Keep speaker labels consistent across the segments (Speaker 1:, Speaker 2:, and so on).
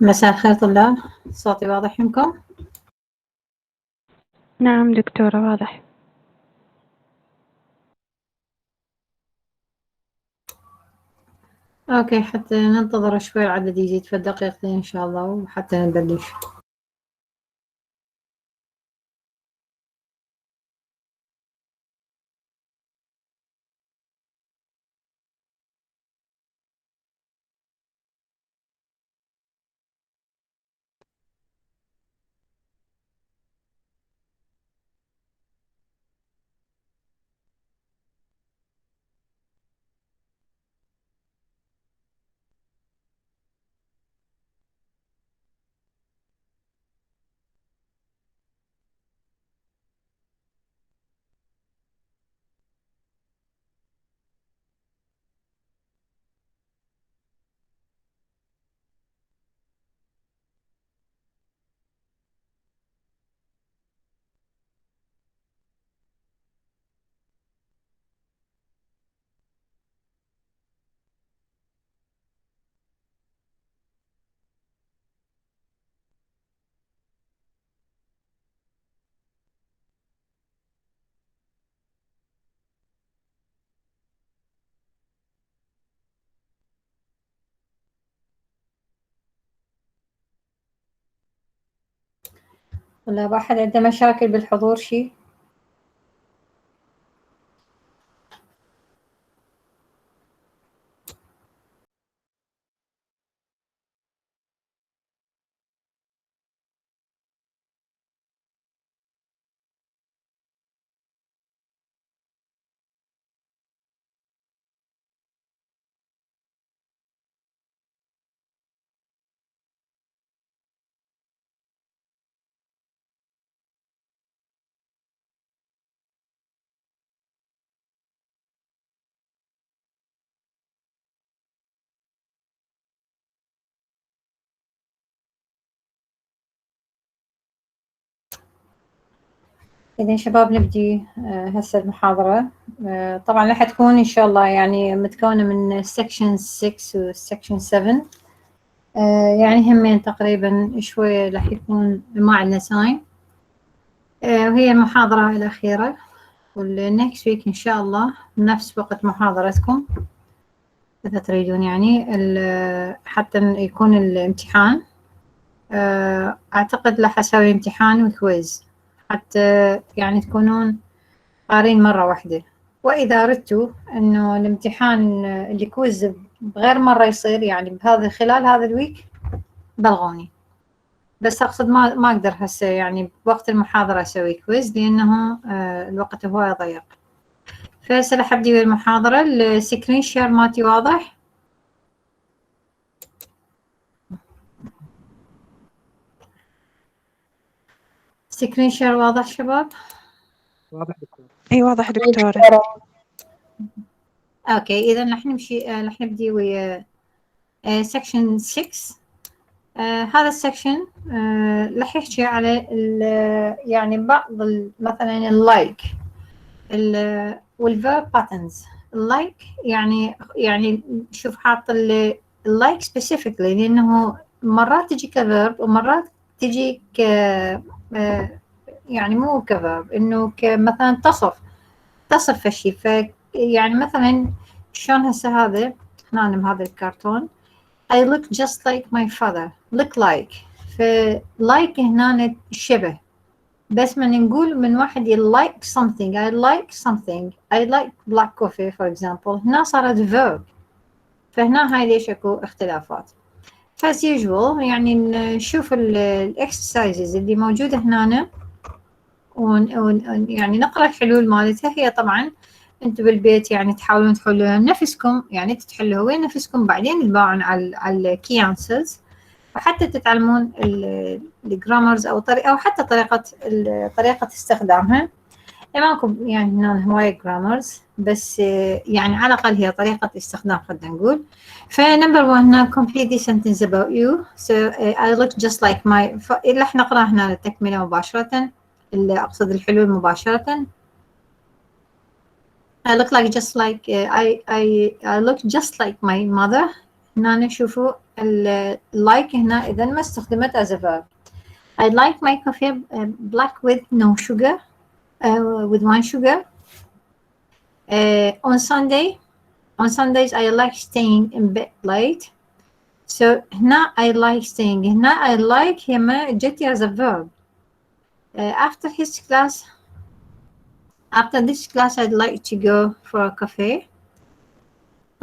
Speaker 1: مساء الخير طلاب، صوتي واضح يمكم؟
Speaker 2: نعم دكتورة واضح.
Speaker 1: اوكي، حتى ننتظر شوي العدد يزيد في دقيقتين ان شاء الله وحتى نبلش. طلاب، احد عنده مشاكل بالحضور شيء؟ إذا شباب نبدي هسه المحاضرة. طبعا راح تكون إن شاء الله يعني متكونة من section 6 و section 7. يعني همين تقريبا شوية راح يكون ما عندنا time. وهي المحاضرة الأخيرة، والنكست ويك إن شاء الله نفس وقت محاضرتكم إذا تريدون، يعني حتى يكون الامتحان. أعتقد راح أسوي امتحان وكويز حتى يعني تكونون قارين مرة واحدة. وإذا أردتوا إنه الامتحان الكويز بغير مرة يصير، يعني بهذا خلال هذا الويك، بلغوني. بس أقصد ما أقدر هسه يعني بوقت المحاضرة أسوي كويز لأنه الوقت هواي ضيق. فهسه راح أبدي بالمحاضرة. السكرين شير مالتي واضح؟ سكرين شير واضح شباب؟
Speaker 3: واضح دكتور.
Speaker 2: أي واضح دكتورة.
Speaker 1: اوكي، اذا رح نمشي رح نبدي ويا section 6. هذا السكشن رح يحكي على يعني بعض مثلا اللايك والverb patterns. اللايك يعني شوف حاط اللايك specifically لانه مرات تجي كverb ومرات تجي ك يعني مو كverb، انه كمثلا تصف الشيء. يعني مثلا شلون هسه هذا هنا هذا الكرتون I look just like my father. look like. like هنا الشبه. بس من نقول من واحد like something I like something I like black coffee for example، هنا صارت verb. فهنا هاي ليش اكو اختلافات. as usual يعني نشوف الاكسرسايزز اللي موجودة هنا يعني نقرأ الحلول مالتها. هي طبعا انتم بالبيت يعني تحاولون تحلوها نفسكم، يعني تحلوها وين نفسكم، بعدين تباعون على الكي انسرز، وحتى تتعلمون الجرامرز او حتى طريقة استخدامها. ماكو يعني هنا هواية جرامرز، بس يعني على الأقل هي طريقة استخدام خلينا نقول. فنمبر 1 هنا complete the sentence about you. so I look just like my اللي احنا نقرأ هنا التكملة مباشرة، اللي أقصد الحلول مباشرة. I look like just like I look just like my mother. هنا شوفوا like هنا إذا ما استخدمت as a verb. I like my coffee black with no sugar, with one sugar. On Sundays I like staying in bed late. So هنا I like staying. هنا I like هي ما جتي as a verb. After this class I'd like to go for a cafe.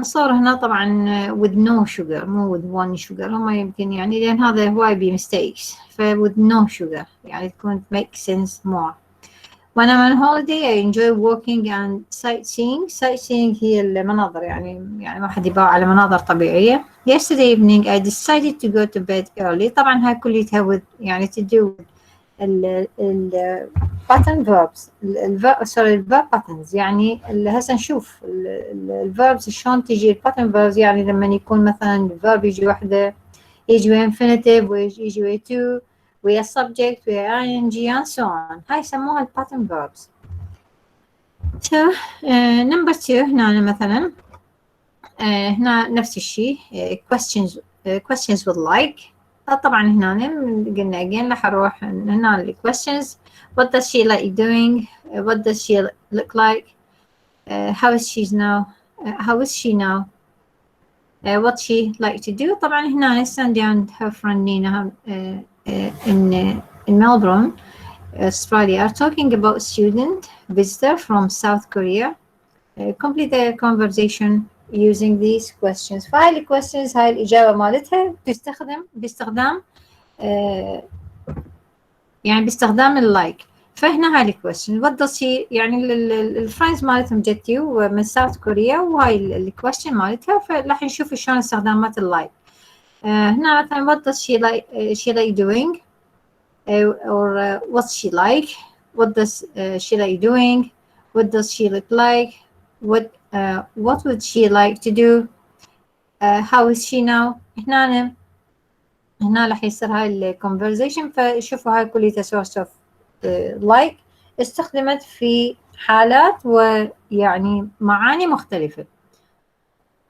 Speaker 1: الصور هنا طبعا with no sugar مو with one sugar. هم يمكن يعني لأن هذا هواي بي mistakes. with no sugar يعني تكون make sense more. When I'm on holiday I enjoy walking and sightseeing. Sightseeing هي المناظر يعني واحد يباع على مناظر طبيعية. Yesterday evening I decided to go to bed early. طبعا هاي كلها with يعني to do ال pattern verbs sorry verb patterns يعني هسه نشوف ال verbs شلون تجي ال pattern verbs يعني لما يكون مثلا verb يجي وحده يجي ويا infinitive ويجي ويا to ويا subject ويا ing and so on. هاي يسموها ال pattern verbs. So number 2 هنا مثلا هنا نفس الشيء questions with like. طبعا هنا قلنا again راح اروح هنا ال questions. What does she like doing? What does she look like? How is she now? What she like to do. طبعا هنا Sandy and her friend Nina in Melbourne, Australia are talking about student visitor from South Korea. Complete the conversation using these questions. فهاي ال questions هاي الإجابة مالتها باستخدام ال like. فهنا هاي ال question. What does she يعني الفريندز مالتهم جتيو من South Korea وهاي ال question مالتها فراح نشوف شلون استخدامات ال like. هنا مثلا what does she like doing or what's she like? What does she like doing? What does she look like? What would she like to do? How is she now? هنا راح يصير هاي ال conversation. فشوفوا هاي كلها source of like استخدمت في حالات ويعني معاني مختلفة.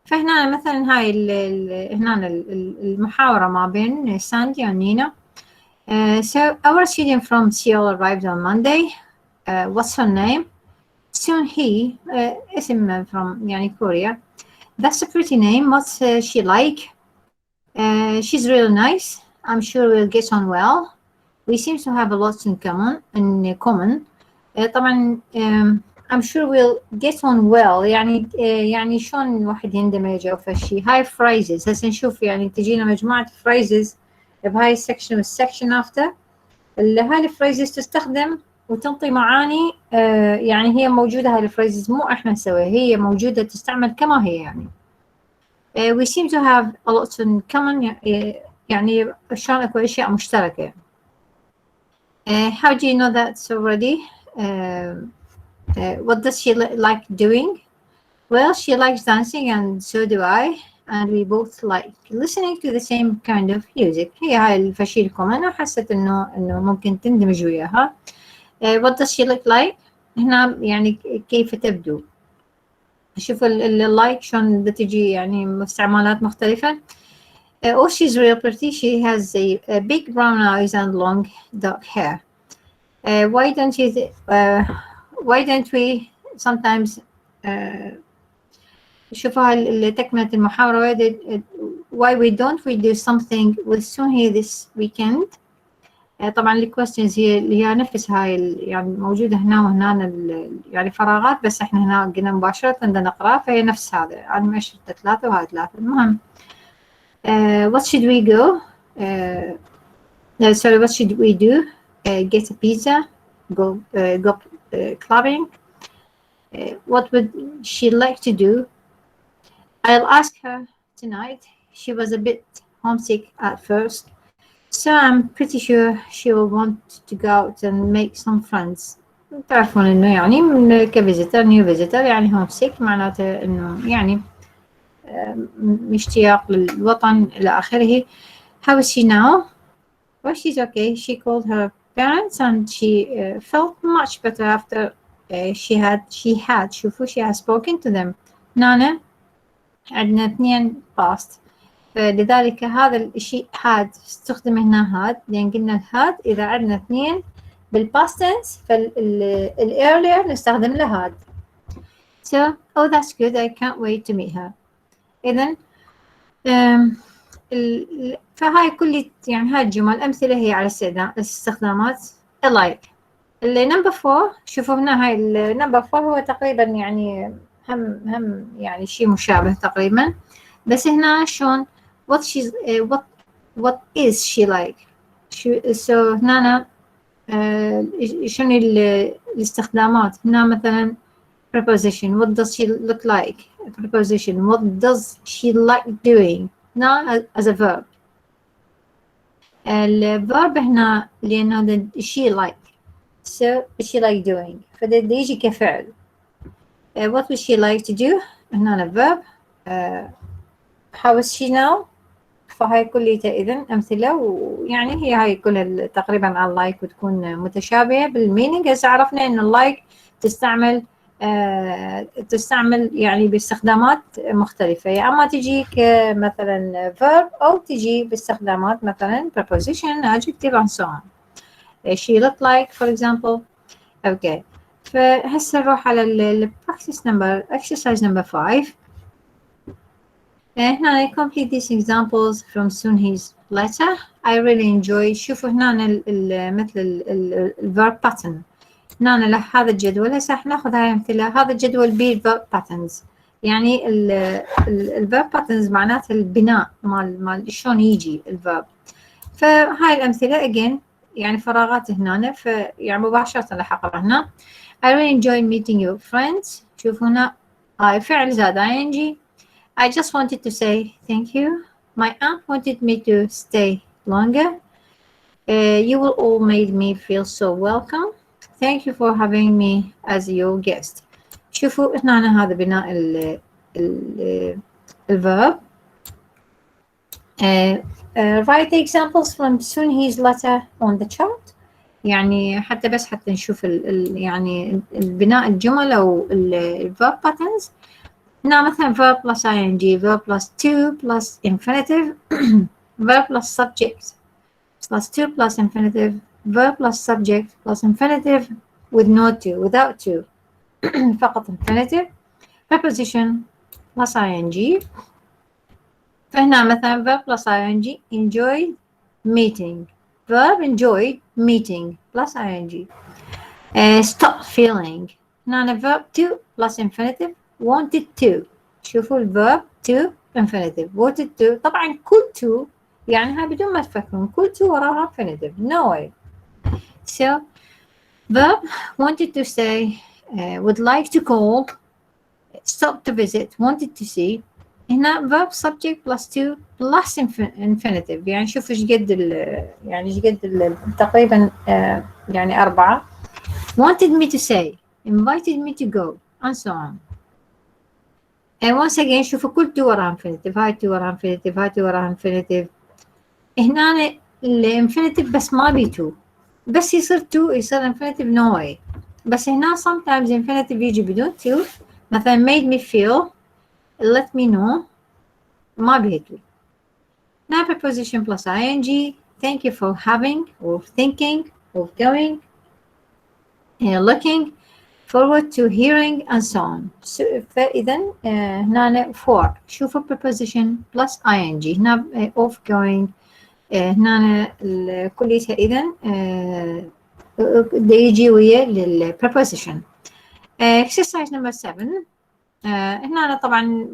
Speaker 1: فهنا مثلا هاي هنا المحاورة ما بين ساندي ونينا. So our student from Seoul arrived on Monday. What's her name? Soon he اسم from يعني Korea. That's a pretty name. What's she like? She's really nice. I'm sure we'll get on well. We seem to have a lot in common. طبعا I'm sure we'll get on well يعني شلون واحد يندمج أو فشي. هاي phrases هسه نشوف يعني تجينا مجموعة phrases بهاي السكشن والسكشن after. هاي الphrases تستخدم وتنطي معاني يعني هي موجودة. هاي الphrases مو احنا نسويها هي موجودة تستعمل كما هي يعني. We seem to have a lot in common يعني شلون اكو اشياء مشتركة. How do you know that already? What does she like doing? Well, she likes dancing and so do I. And we both like listening to the same kind of music. هي هاي الفشي الكومن وحسيت انه ممكن تندمج وياها. What does she look like? هنا يعني كيف تبدو. شوف اللايك شلون بتجي يعني استعمالات مختلفة. Oh, she's real pretty. She has a big brown eyes and long dark hair. Why don't we sometimes شوفوا تكملة المحاورة. Why don't we do something with Sunhee this weekend? طبعا الكويستشنز هي اللي هي نفس هاي يعني موجودة هنا وهنا يعني فراغات بس احنا هنا قلنا مباشرة بدنا نقرأ فهي نفس هذا. أنا ماشي 3 وهاي 3. المهم what should we go? Sorry, what should we do? Get a pizza? Go clubbing? What would she like to do? I'll ask her tonight. She was a bit homesick at first, so I'm pretty sure she will want to go out and make some friends. تعرفون إنه يعني من كفيزيتر new visitor يعني homesick معناته إنه يعني مشتاق للوطن إلى آخره. How is she now? Well, she's okay. She called her parents and she felt much better after she had spoken to them. Nana عندنا 2 past. فلذلك هذا الشيء had استخدم هنا had، لأن قلنا had إذا عندنا اثنين بالpast tense earlier نستخدم له had. So oh that's good, I can't wait to meet her. إذن فهاي كل يعني هاي الجمل أمثلة هي على استخدامات like. النمبر 4 شوفوا هنا، هاي النمبر 4 هو تقريبا يعني هم يعني شيء مشابه تقريبا، بس هنا شلون what is she like. so هنا شنو الاستخدامات هنا، مثلا preposition what does she look like, preposition what does she like doing now as a verb. الverb هنا لأنه she like so she like doing فده يجي كفعل. what would she like to do هنا verb. how is she now، فهاي كلها إذن أمثلة، ويعني هي هاي كلها تقريبا على like وتكون متشابهة بالمينينج. هسه عرفنا إنه like تستعمل يعني باستخدامات مختلفة، يا أما تجي كمثلا verb أو تجي باستخدامات مثلا preposition adjective and so on. she look like for example. okay فهسه نروح على ال practice number exercise number 5. هنا complete these examples from Sunhi's letter. I really enjoy. شوفوا هنا مثل ال verb pattern. هنا هذا الجدول، هسه ناخذ هاي أمثلة. هذا الجدول بيه verb patterns، يعني ال verb patterns معناته البناء مال شلون يجي الverb. فهاي الأمثلة again يعني فراغات هنا، فيعني مباشرة راح أقرأ هنا. I really enjoy meeting your friends. شوفوا هنا هاي فعل زاد ing. I just wanted to say thank you. My aunt wanted me to stay longer. You will all made me feel so welcome. Thank you for having me as your guest. شوفوا هنا هذا بناء الverb. Write the examples from Sunhi's letter on the chart. يعني حتى نشوف يعني البناء الجمل أو الverb patterns. هنا مثلا verb plus ing, verb plus to plus infinitive, verb plus subject plus to plus infinitive, verb plus subject plus infinitive with no to, without to, فقط infinitive, preposition plus ing. فهنا مثلا verb plus ing enjoyed meeting, verb enjoyed meeting plus ing. stop feeling هنا verb to plus infinitive wanted to. شوفوا الverb to infinitive wanted to. طبعا كل to يعني هاي بدون ما تفكرون كل to وراها infinitive no way. so verb wanted to say, would like to call, stop to visit, wanted to see. هنا verb subject plus to plus infinitive. يعني شوف ايش قد يعني ايش قد تقريبا يعني 4. wanted me to say, invited me to go and so on. and once again شوفوا كل to وراها infinitive، هاي to وراها infinitive، هاي to وراها infinitive. هنا الانفينيتيف بس ما بي to، بس يصير to يصير infinitive no way. بس هنا sometimes infinitive يجي بدون to، مثلا made me feel, let me know، ما بيه to. now preposition plus ing, thank you for having or thinking or going, looking forward to hearing and so on. فإذا هنا for شوفوا preposition plus ing هنا of going. هنا كليتها إذا دا يجي ويا للpreposition. exercise number 7. هنا طبعا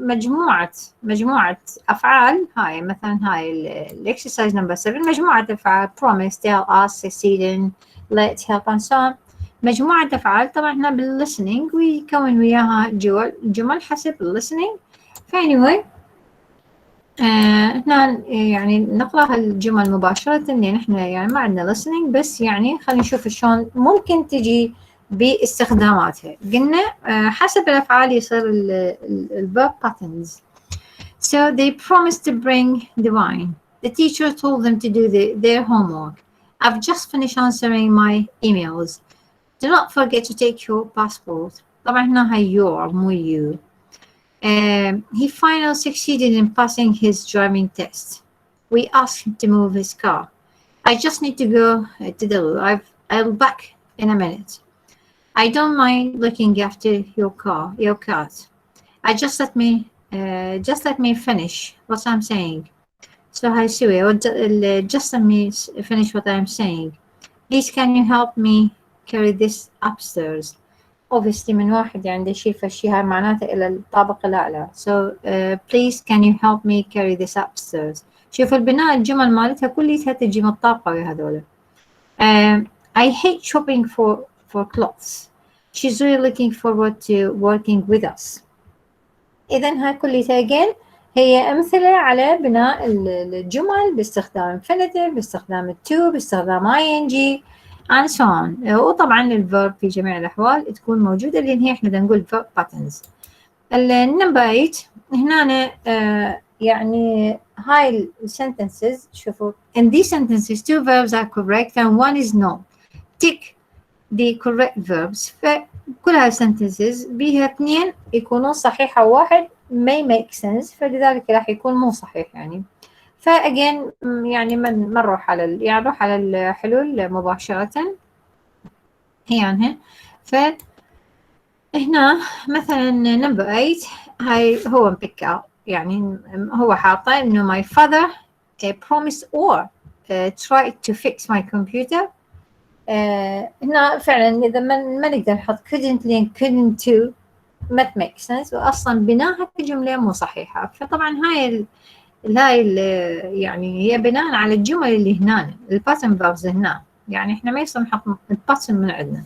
Speaker 1: مجموعة أفعال. هاي مثلا هاي exercise number 7 مجموعة أفعال promise, tell, ask, succeed in, let, help and so on. مجموعة أفعال طبعا هنا بالlistening ويكون وياها جمل حسب listening. فanyway هنا يعني نقرأ الجمل مباشرة لأن احنا يعني ما عندنا listening، بس يعني خلينا نشوف شلون ممكن تجي باستخداماتها. قلنا حسب الأفعال يصير verb patterns. so they promised to bring the wine. The teacher told them to do their homework. I've just finished answering my emails. Do not forget to take your passport. طبعا هنا هاي your مو you. He finally succeeded in passing his driving test. We asked him to move his car. I just need to go to the loo. I'll back in a minute. I don't mind looking after your cars. Just let me finish what I'm saying. So هيسوي just let me finish what I'm saying. Please can you help me carry this upstairs? Obviously من واحد يعني يشيل فشي هاي معناته إلى الطابق الأعلى. So please can you help me carry this upstairs? شوف البناء الجمل مالتها كلها تجي من الطاقة ويا هذول. I hate shopping for clothes. She's really looking forward to working with us. إذن هاي كلها again هي أمثلة على بناء الجمل باستخدام infinitive، باستخدام to، باستخدام ing and so on. وطبعا الverb في جميع الأحوال تكون موجودة لأن هي إحنا بدنا نقول verb patterns. النمبر 8 هنا يعني هاي sentences شوفوا in these sentences 2 verbs are correct and 1 is no. Tick the correct verbs. فكل هاي sentences بيها 2 يكونون صحيحة و1 may make sense فلذلك راح يكون مو صحيح يعني. فأجين يعني ما نروح على يعني نروح على الحلول مباشرة هي عنها. فهنا مثلا نمبر 8 هاي هو مبكر يعني هو حاطه إنه my father promised or tried to fix my computer. هنا فعلا إذا ما نقدر نحط couldn't لين couldn't to ما تميك سنس واصلا بناءها كجمله مو صحيحه. فطبعا هاي يعني هي بناء على الجمل اللي هنا الباترن فيربز هنا يعني احنا ما يصير نحط الباترن من عندنا.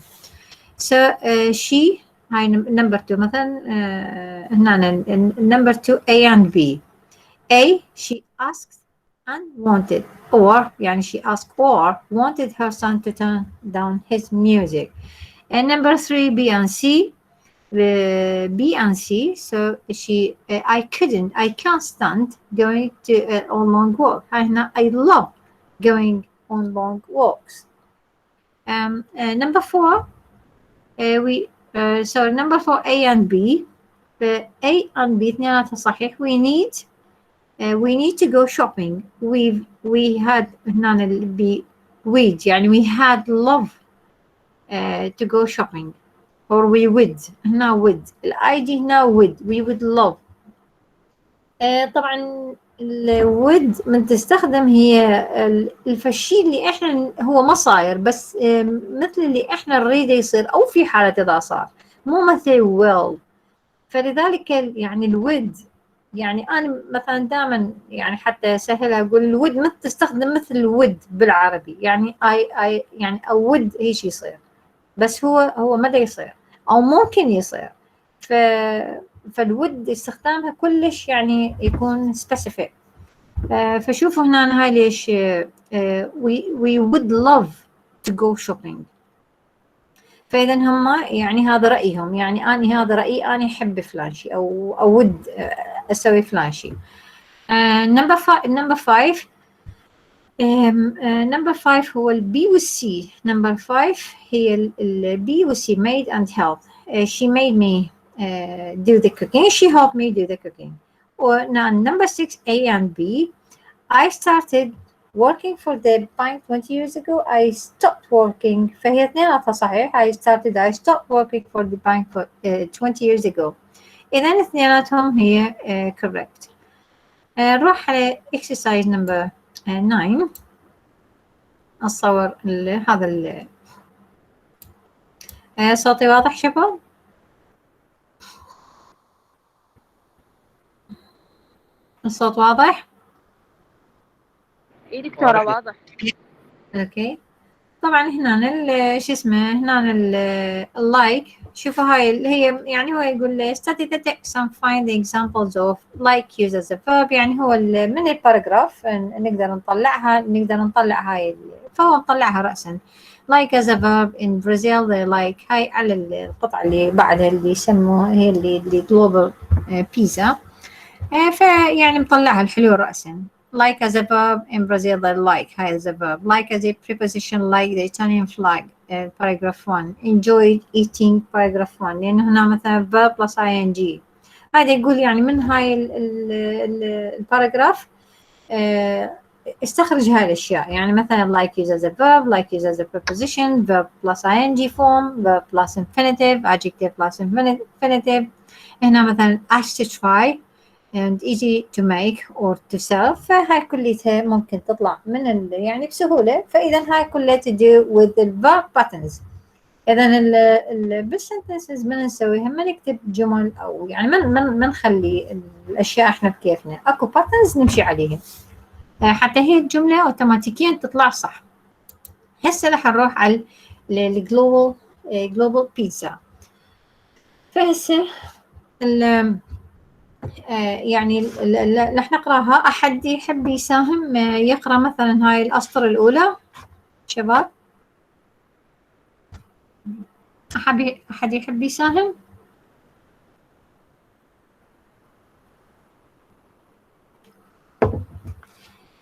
Speaker 1: so she هاي نمبر 2 مثلا هنا نمبر 2 A and B. A she asked and wanted or يعني she asked or wanted her son to turn down his music. and number 3 B and C. B and C. So I can't stand going on long walks. I love going on long walks. Number 4 so number 4 A and B. A and B اثنيناتها صحيح. we need to go shopping. we had هنا we'd يعني we had love to go shopping or we would. هنا would ال-id هنا would we would love. طبعا would من تستخدم هي الفشي اللي احنا هو ما صاير بس مثل اللي احنا نريده يصير او في حالة اذا صار مو مثل will. فلذلك يعني الود يعني انا مثلا دائما يعني حتى سهلها اقول الود مثل تستخدم مثل الود بالعربي يعني I يعني اود هي شيء يصير بس هو ما يصير او ممكن يصير. فالود استخدامها كلش يعني يكون specific. فشوفوا هنا هاي ليش we would love to go shopping. فإذا هم يعني هذا رأيهم يعني أنا هذا رأيي أنا أحب فلان شيء أو أود أسوي فلان شيء. number 5 number 5 هو ال B و C. number 5 هي ال B و C made and helped. she made me do the cooking. she helped me do the cooking. or now number 6 A and B. I started working for the bank 20 years ago. I stopped working. فهي اثنيناتها صحيح. I stopped working for the bank for 20 years ago. إذن اثنيناتهم هي correct. نروح على exercise number 9. أصور هذا صوتي واضح شباب؟ الصوت واضح؟
Speaker 4: اي دكتورة واضح.
Speaker 1: اوكي طبعا هنا شو اسمه هنا اللايك شوفوا هاي اللي هي يعني هو يقول study the text and find the examples of like used as a verb. يعني هو من الباراجراف نقدر نطلع هاي فهو مطلعها رأسا like as a verb in Brazil they like. هاي على القطعة اللي بعدها اللي يسموها هي اللي global pizza. فيعني مطلعها الحلو رأسا like as a verb in Brazil they like. هاي as a verb. like as a preposition like the Italian flag. paragraph 1 enjoyed eating paragraph 1 لأنه هنا مثلا verb plus ing. هذا يقول يعني من هاي الباراجراف استخرج هاي الأشياء. يعني مثلا like use as a verb, like use as a preposition, verb plus ing form, verb plus infinitive, adjective plus infinitive. هنا مثلا ash to try and easy to make or to serve. فهاي كلها ممكن تطلع من يعني بسهولة. فإذا هاي كلها to do with the verb patterns. إذا بالsentences من نسويها؟ ما نكتب جمل أو يعني ما نخلي الأشياء إحنا بكيفنا. أكو patterns نمشي عليها حتى هي الجملة أوتوماتيكيا تطلع صح. هسه راح نروح على global pizza. فهسه يعني راح نقراها. أحد يحب يساهم يقرأ مثلا هاي الأسطر الأولى شباب؟ أحد يحب يساهم؟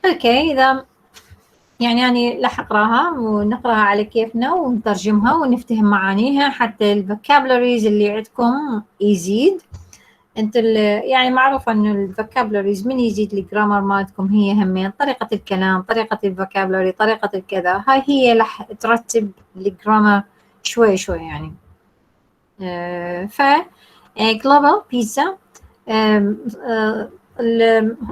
Speaker 1: اوكي. اذا يعني راح اقراها ونقراها على كيفنا ونترجمها ونفتهم معانيها حتى الفوكابلريز اللي عندكم يزيد. انت يعني معروف انه الفوكابلريز من يزيد الجرامر مالتكم هي همين طريقة الكلام، طريقة الفوكابلري، طريقة الكذا. هاي هي راح ترتب الجرامر شوي شوي يعني. ف global pizza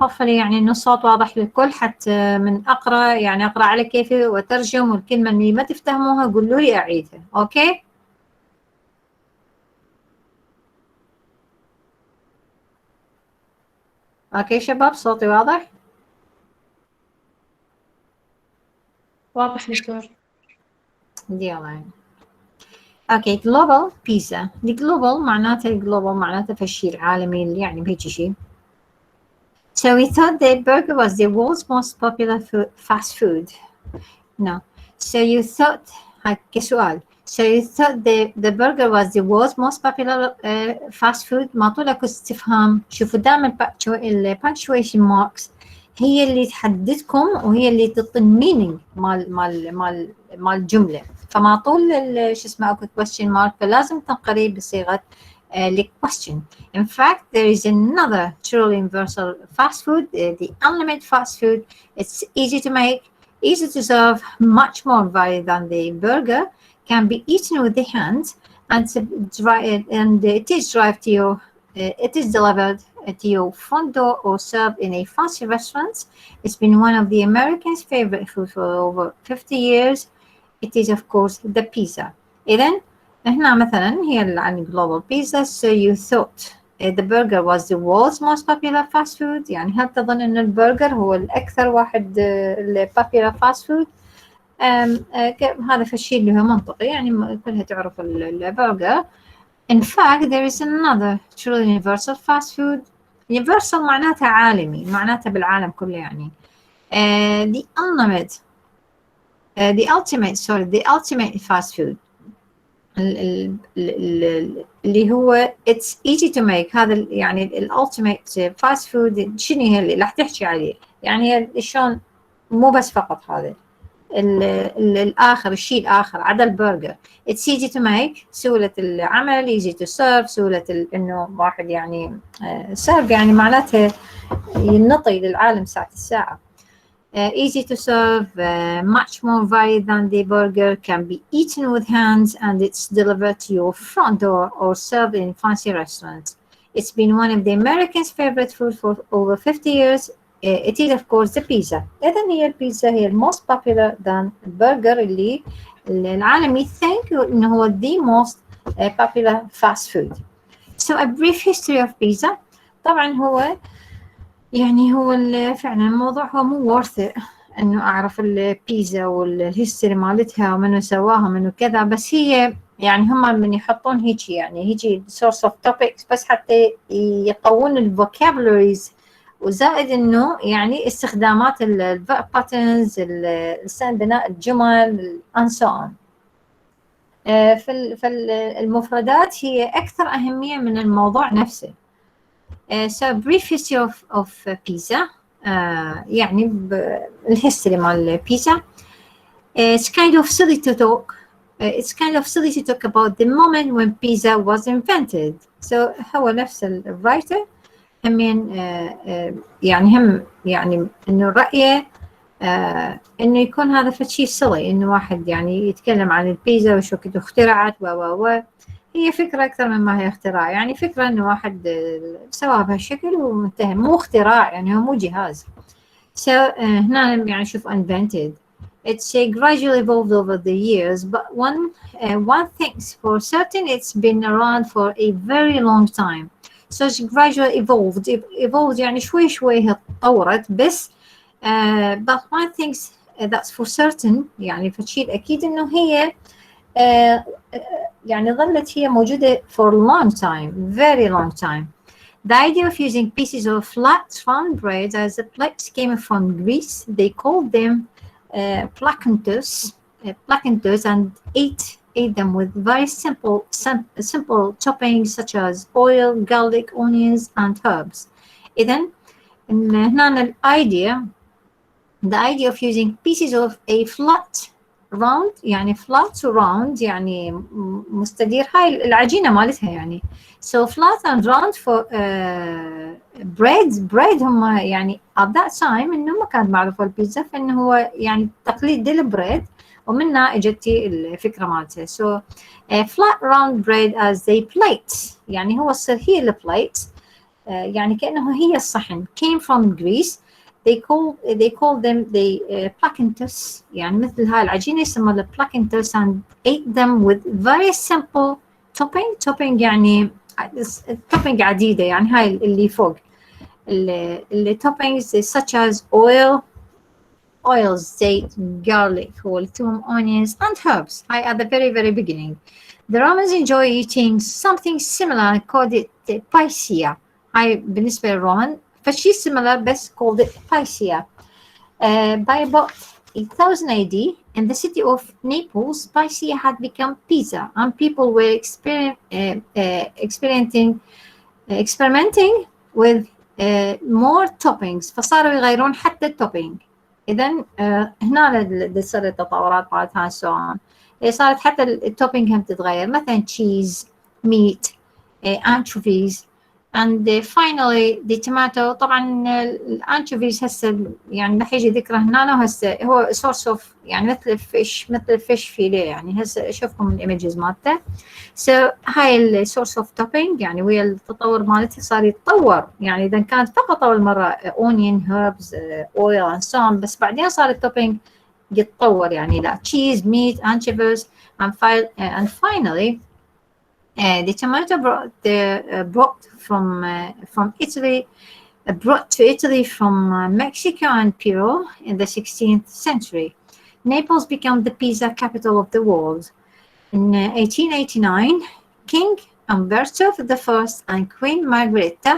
Speaker 1: hopefully يعني إنه الصوت واضح للكل حتى من أقرأ يعني أقرأ على كيفي وأترجم، والكلمة اللي ما تفتهموها قولوا لي أعيدها. أوكي؟ أوكي شباب صوتي واضح؟
Speaker 2: واضح دكتور.
Speaker 1: يلا. اوكي global pizza. الجلوبال معناته فشي العالمي اللي يعني بهيك شيء. So we thought the burger was the world's most popular fast food. No. So you thought كسؤال. So you thought the burger was the world's most popular fast food. ما طولك استفهام. شوفوا دائما punctuation marks هي اللي تحددكم وهي اللي تعطي meaning مال الجملة. فما طول شو اسمه اكو question mark فلازم تنقري بصيغة question. In fact, there is another truly universal fast food, the unlimited fast food. It's easy to make, easy to serve, much more varied than the burger, can be eaten with the hands, and it is derived to your, it is delivered to your front door or served in a fancy restaurant. It's been one of the Americans' favorite food for over 50 years. It is of course the pizza. إذن هنا مثلا هي عن global pizza. So you thought the burger was the world's most popular fast food. يعني هل تظن أن البرجر هو الأكثر واحد popular fast food؟ هذا فالشيء اللي هو منطقي يعني كلها تعرف البرجر. In fact, there is another truly universal fast food. Universal معناتها عالمي، معناتها بالعالم كله يعني. The ultimate fast food اللي هو it's easy to make. هذا يعني ultimate fast food شنو هي اللي راح تحكي عليه؟ يعني شلون مو بس فقط هذا الآخر الشيء الآخر عدا البرجر. it's easy to make سهولة العمل، easy to serve سهولة إنه واحد يعني serve يعني معناته ينطي للعالم ساعة الساعة. Easy to serve, much more varied than the burger, can be eaten with hands, and it's delivered to your front door or served in fancy restaurants. It's been one of the Americans' favorite food for over 50 years. It is of course the pizza. إذن هي البيتزا هي most popular than burger اللي العالم think إنه هو the most popular fast food. So a brief history of pizza. طبعا هو يعني هو فعلا الموضوع هو مو worth it انه اعرف البيزا والهيستوري مالتها ومنو سواها منو كذا، بس هي يعني هم من يحطون هيك يعني هيجي source of topics بس حتى يقوون الفوكابلريز، وزائد انه يعني استخدامات الverb patterns بناء الجمل and so on. فالمفردات هي اكثر اهمية من الموضوع نفسه. So brief history of pizza. يعني الهيستوري مال البيتزا. It's kind of silly to talk. it's kind of silly to talk about the moment when pizza was invented. So هو نفس الرايتر همين يعني هم يعني إنه رأيه إنه يكون هذا فشي silly إنه واحد يعني يتكلم عن البيتزا وشو كده اخترعت و هي فكرة أكثر مما هي اختراع. يعني فكرة إنه واحد سواها بهالشكل ومنتهى، مو اختراع يعني، هو مو جهاز. So هنا يعني شوف invented. It's gradually evolved over the years, but one thing's for certain, it's been around for a very long time. So it's gradually evolved يعني شوي شوي هي تطورت بس but one thing's that's for certain يعني فالشيء الأكيد إنه هي يعني ظلت هي موجودة for a long time, very long time. The idea of using pieces of flat round bread as a plates came from Greece. They called them plakantos, and ate them with very simple toppings such as oil, garlic, onions, and herbs. إذن هنا the idea of using pieces of a flat round يعني flat to round يعني مستدير، هاي العجينة مالتها يعني. So flat and round for bread هم يعني at that time إنه ما كانت معروفة البيتزا، فإنه هو يعني تقليد البريد ومنها اجتي الفكرة مالته. So flat round bread as a plate يعني هو الصير هي البليت يعني كأنه هي الصحن. Came from Greece. They call them the plakantos يعني مثل هاي العجينة يسمى plakantos and ate them with very simple topping يعني topping عديدة يعني هاي اللي فوق اللي toppings such as oil, زيت, garlic, ثوم, onions and herbs. High at the very beginning. The Romans enjoy eating something similar and called it paella. هاي بالنسبة للرومان فشي similar بس called it paella. By about 1000 AD, in the city of Naples, paella had become pizza, and people were experimenting with more toppings. فصاروا يغيرون حتى التوبينج. إذن هنا اللي صارت التطورات مالت هاي السؤال. صارت حتى التوبينج هم تتغير، مثلا cheese, meat, anchovies, and finally the tomato. طبعا الانشوفيز هسه يعني رح يجي ذكره هنا، وهسه هو source of يعني مثل الفيش فيليه يعني. هسه اشوفكم الايمجز مالته. So هاي السورس اوف توبينج يعني ويا التطور مالته صار يتطور. يعني اذا كانت فقط اول مره اونيون هيربز اويل اند سون، بس بعدين صار التوبينج يتطور يعني لا cheese, meat, anchovies, and finally the tomato brought from Italy, brought to Italy from Mexico and Peru in the 16th century. Naples became the pizza capital of the world. In 1889, King Umberto I and Queen Margherita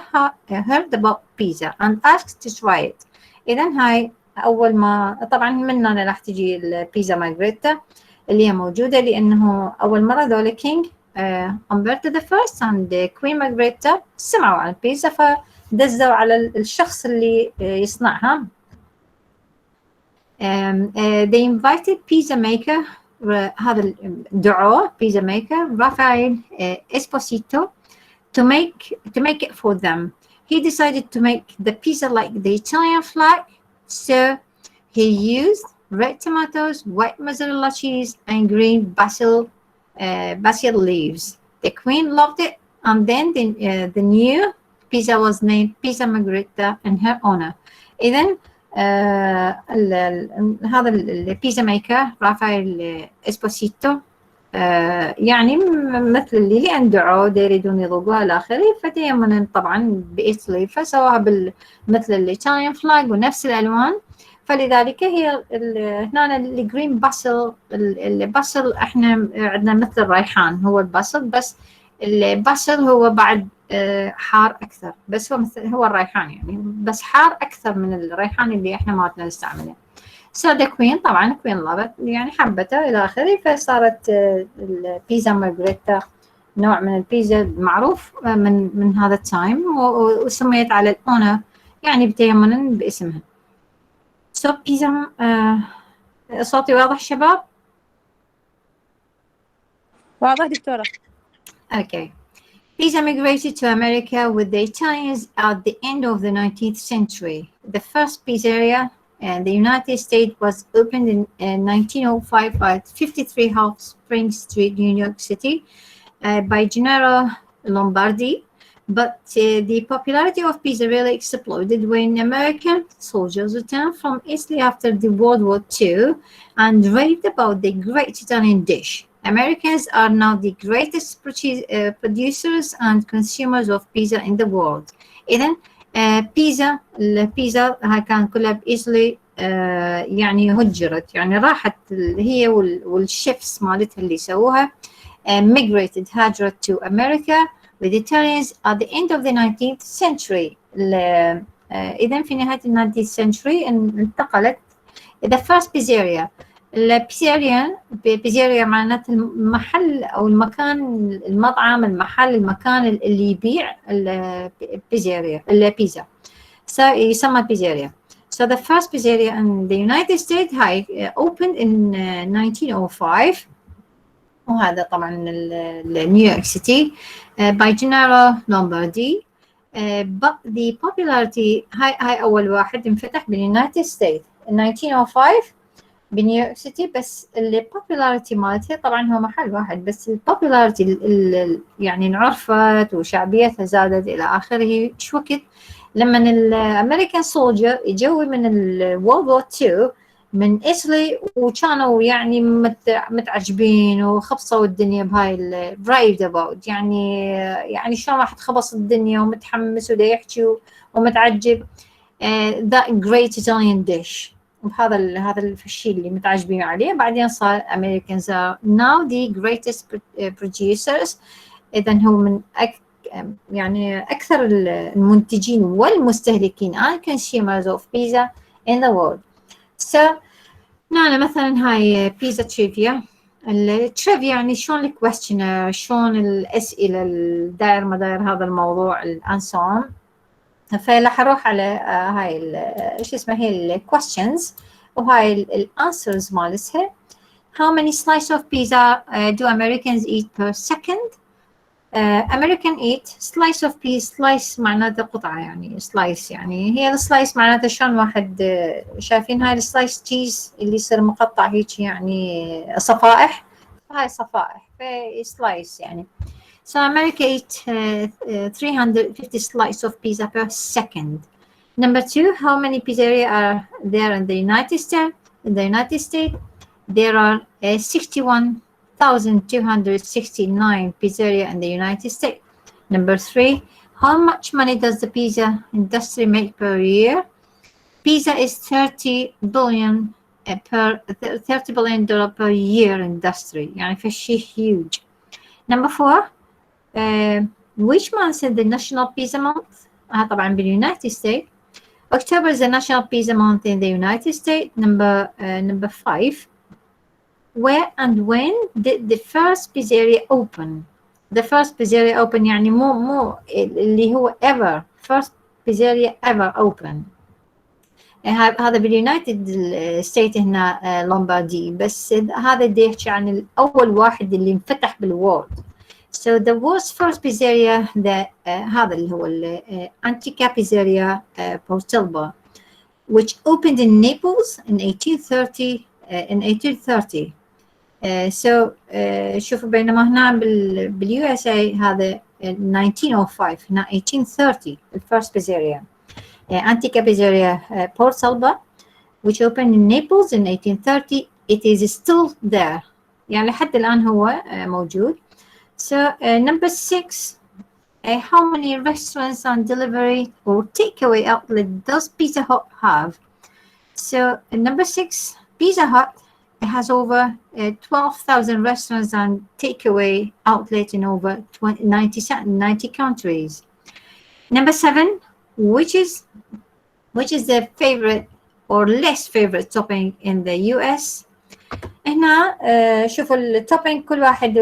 Speaker 1: heard about pizza and asked to try it. إذن هاي أول ما طبعا من هنا راح تجي البيزا مارغريتا اللي هي موجودة، لأنه أول مرة ذولا كينج أمبرتو I and Queen Margherita سمعوا عن البيزا فدزوا على الشخص اللي يصنعها. They invited pizza maker هذا دعوه pizza maker Rafael Esposito to make it for them. He decided to make the pizza like the Italian flag, so he used red tomatoes, white mozzarella cheese, and green basil leaves. The queen loved it, and then the new pizza was named Pizza Margherita in her honor. إذن هذا البيزا ميكر رافائيل اسبوسيتو يعني مثل اللي اندعوا يريدون يذوقوها الى اخره، فتيمنا طبعا بايطالي فسواها مثل الايطاليان فلاج ونفس الالوان. فلذلك هي هنا الجرين باسل. الباسل احنا عندنا مثل الريحان هو الباسل، بس الباسل هو بعد حار اكثر، بس هو مثل هو الريحان يعني، بس حار اكثر من الريحان اللي احنا مالتنا نستعمله. سو كوين طبعا كوين لافت يعني حبته الى اخره، فصارت البيزا مارغريتا نوع من البيزا معروف من هذا التايم، وسميت على الاونر يعني بتيمنا باسمها. سو بيزا صوتي واضح شباب؟
Speaker 2: واضح دكتورة.
Speaker 1: Okay. Pizza migrated to America with the Italians at the end of the 19th century. The first pizzeria in the United States was opened in 1905 at 53 Half Spring Street, New York City, by Gennaro Lombardi. But the popularity of pizza really exploded when American soldiers returned from Italy after the World War II and raved about the great Italian dish. Americans are now the greatest producers and consumers of pizza in the world. إذن البيتزا هاي كان كلها بإيطالي يعني هجرت، يعني راحت هي والشيفs مالتها اللي سووها migrated هاجرت to America with Italians at the end of the 19th century. إذن في نهاية ال 19th century انتقلت the first pizzeria. البيزيريا معناته المحل أو المكان، المطعم، المكان اللي يبيع البيزا يسمى بيزيريا. So the first pizzeria in the United States opened in 1905 وهذا طبعا نيويورك سيتي by Gennaro Lombardi. But the popularity هاي أول واحد انفتح باليونايتد ستيتس in 1905 بنيويورك سيتي، بس البوبولاريتي مالتها طبعا هو محل واحد، بس البوبولاريتي يعني انعرفت وشعبيتها زادت إلى آخره. شو وقت لما الأمريكان سولجر يجوا من الورلد وور 2 من إيطالي وكانوا يعني متعجبين وخبصوا الدنيا بهاي الرايد أباوت، يعني شلون راح تخبص الدنيا ومتحمس ودا يحكي ومتعجب that great Italian dish. وهذا الشيء اللي متعجبين عليه. بعدين صار Americans are now the greatest producers. إذن هو من يعني أكثر المنتجين والمستهلكين and consumers of pizza in the world. So نحن مثلا هاي بيزا تريفيا. التريفيا يعني شلون الكويستشنر، شلون الأسئلة الداير مداير هذا الموضوع الأنسوم. فراح أروح على هاي شو اسمها هي questions وهاي الانسرز مالتها. How many slices of pizza do Americans eat per second? American eat slice of pizza. slice معناته قطعة، يعني slice يعني هي السلايس معناته شلون واحد شايفين هاي السلايس تشيز اللي يصير مقطع هيك يعني صفائح، هاي صفائح في slice يعني. So America eat 350 slices of pizza per second. Number 2, how many pizzeria are there in the United States? In the United States, there are 61,269 pizzeria in the United States. Number 3, how much money does the pizza industry make per year? Pizza is $30 billion per year industry. يعني فشي huge. Number 4, which month is the National Pizza Month? طبعا باليونايتد ستيت. October is the National Pizza Month in the United States. Number 5, where and when did the first pizzeria open? The first pizzeria open يعني مو اللي هو ever first pizzeria ever open. هذا باليونايتد ستيت هنا لومباردي، بس هذا اللي يحكي عن الأول واحد اللي انفتح بالورد. So the world's first pizzeria هذا اللي هو Antica Pizzeria Portelba, which opened in Naples in 1830. So شوفوا بينما هنا باليو اس اي هذا 1905 هنا 1830 the first pizzeria Antica Pizzeria Portelba, which opened in Naples in 1830. It is still there يعني لحد الآن هو موجود. So number 6, how many restaurants and delivery or takeaway outlet does Pizza Hut have? So number 6, Pizza Hut has over 12,000 restaurants and takeaway outlets in over 90 countries. Number 7, which is the favorite or less favorite topping in the US? هنا شوفوا التوبينج كل واحد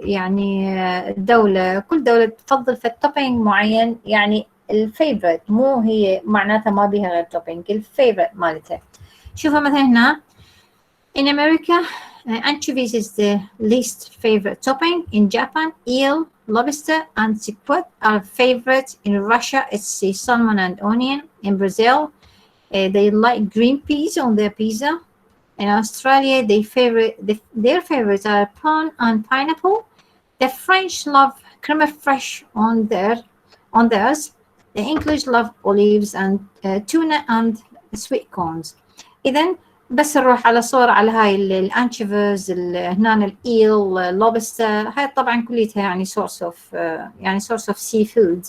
Speaker 1: يعني الدولة، كل دولة تفضل في التوبينج معين، يعني الفيفورت مو هي معناتها ما بيها غير توبينج، الفيفورت مالتها. شوفوا مثلا هنا in America Anchovies is the least favorite topping in Japan. Eel, lobster, and squid are favorite. In Russia, it's the salmon and onion. In Brazil, they like green peas on their pizza. In Australia, their favorites are prawn and pineapple. The French love crème fraîche on theirs. The English love olives and tuna and sweet corns. إذن بس نروح على صور على هاي الانشوفز هنا الايل لوبستر، هاي طبعا كليتها يعني سورس اوف سي فود.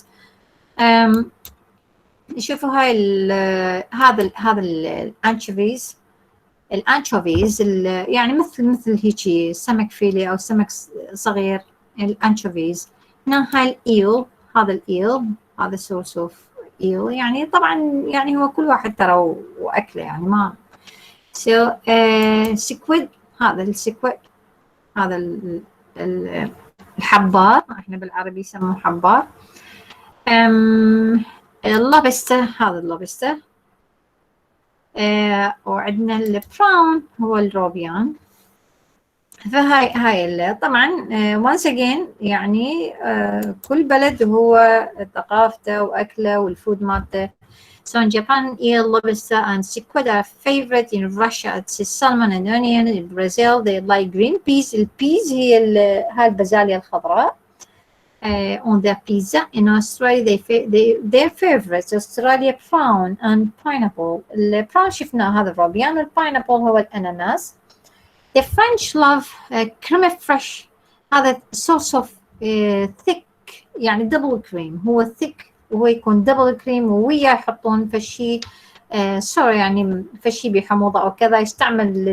Speaker 1: شوفوا هاي هذا الانشوفيز يعني مثل هيجي سمك فيلي او سمك صغير. الانشوفيز هنا هاي الايل، هذا سورس اوف ايل. يعني طبعا يعني هو كل واحد ترى واكله يعني ما سكويد. هذا السكويد هذا الحبار، احنا بالعربي يسموه حبار. اللوبستر هذا اللوبستر. وعندنا البراون هو الروبيان. فهاي طبعا once again يعني كل بلد هو ثقافته واكله والفود مالته. So in Japan, eel, lobster, and squid are favorite. In Russia, it's salmon and onion. In Brazil, they like green peas. البيز هي هاي البازاليا الخضراء on their pizza. In Australia, their favorites Australia prawn and pineapple. البراون شفناه هذا الروبيان، والباينابل هو الأناناس. The French love crème fraîche. هذا source of thick يعني double cream. هو thick وهو يكون دبل كريم، وياه يحطون فشي سوري يعني فشي بحموضة أو كذا، يستعمل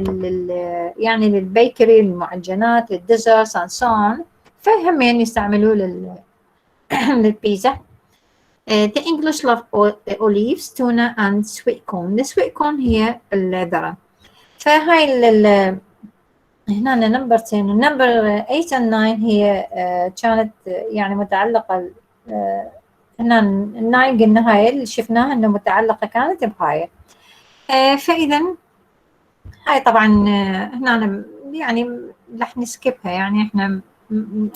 Speaker 1: يعني للبيكري، للمعجنات، للديزرتس and so on. فهمين يستعملوه للبيتزا. The English love olives, tuna and sweet corn. The sweet corn هي الذرة. فهاي هنا نمبر 10 ونمبر 8 and 9 هي كانت يعني متعلقة هنا الناين قلنا هاي اللي شفناها انه متعلقة كانت بهاي. فاذا هاي طبعا هنا يعني راح نسكبها. يعني احنا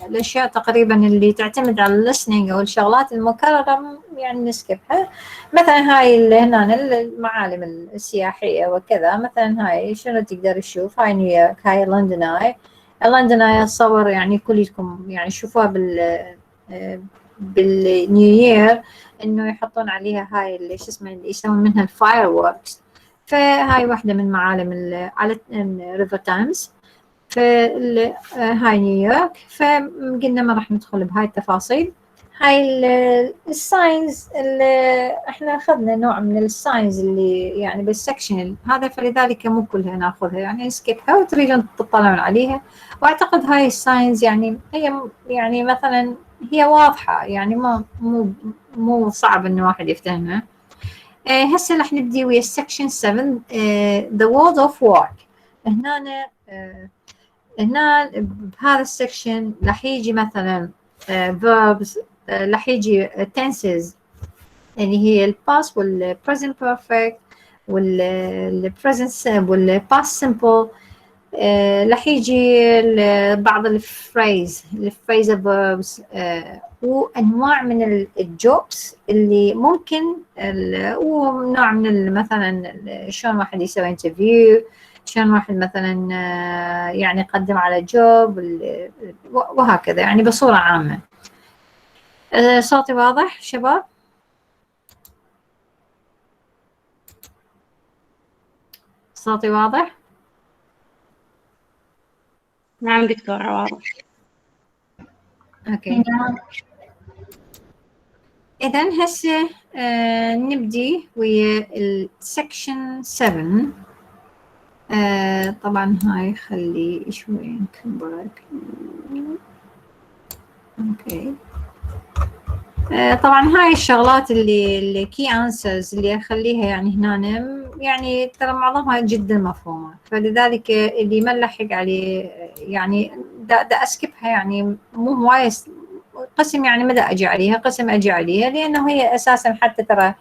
Speaker 1: الاشياء تقريبا اللي تعتمد على الليسننج او الشغلات المكررة يعني نسكبها. مثلا هاي اللي هنا المعالم السياحية وكذا، مثلا هاي شنو تقدر تشوف، هاي نيويورك، هاي لندن. لندن اتصور يعني كلكم يعني شوفوها بالنيو انه يحطون عليها هاي اللي شو اسمه اللي يسوون منها الفاير ووركس. فهاي واحدة من معالم على ريفر تايمز. هاي نيويورك. فقلنا ما راح ندخل بهاي التفاصيل. هاي الساينز اللي احنا اخذنا نوع من الساينز اللي يعني بالسكشن هذا، فلذلك مو كلها ناخذها يعني نسكبها وتريدون تطلعون عليها. واعتقد هاي الساينز يعني هي يعني مثلا هي واضحة يعني مو صعب انه واحد يفتهمها. هسه راح نبدي ويا section 7 the word of work. هنا بهذا السكشن راح يجي مثلا verbs، راح يجي tenses اللي هي الباست والpresent perfect والpresent والpast simple. راح يجي بعض الفريزال verbs وانواع من الجوبس اللي ممكن ونوع من مثلا شلون واحد يسوي انترفيو، شلون واحد مثلا يعني يقدم على جوب وهكذا يعني بصورة عامة. صوتي واضح شباب؟ صوتي واضح؟
Speaker 2: نعم دكتورة واضح.
Speaker 1: اوكي. إذن هسه نبدي ويا السكشن 7. طبعا هاي خلي شوي نكبر. اوكي. طبعا هاي الشغلات اللي key answers اللي اخليها يعني هنا يعني ترى معظمها جدا مفهومة، فلذلك اللي ما نلحق عليه يعني دا اسكبها يعني مو هواي قسم يعني ما دا اجي عليها، قسم اجي عليها لانه هي اساسا حتى ترى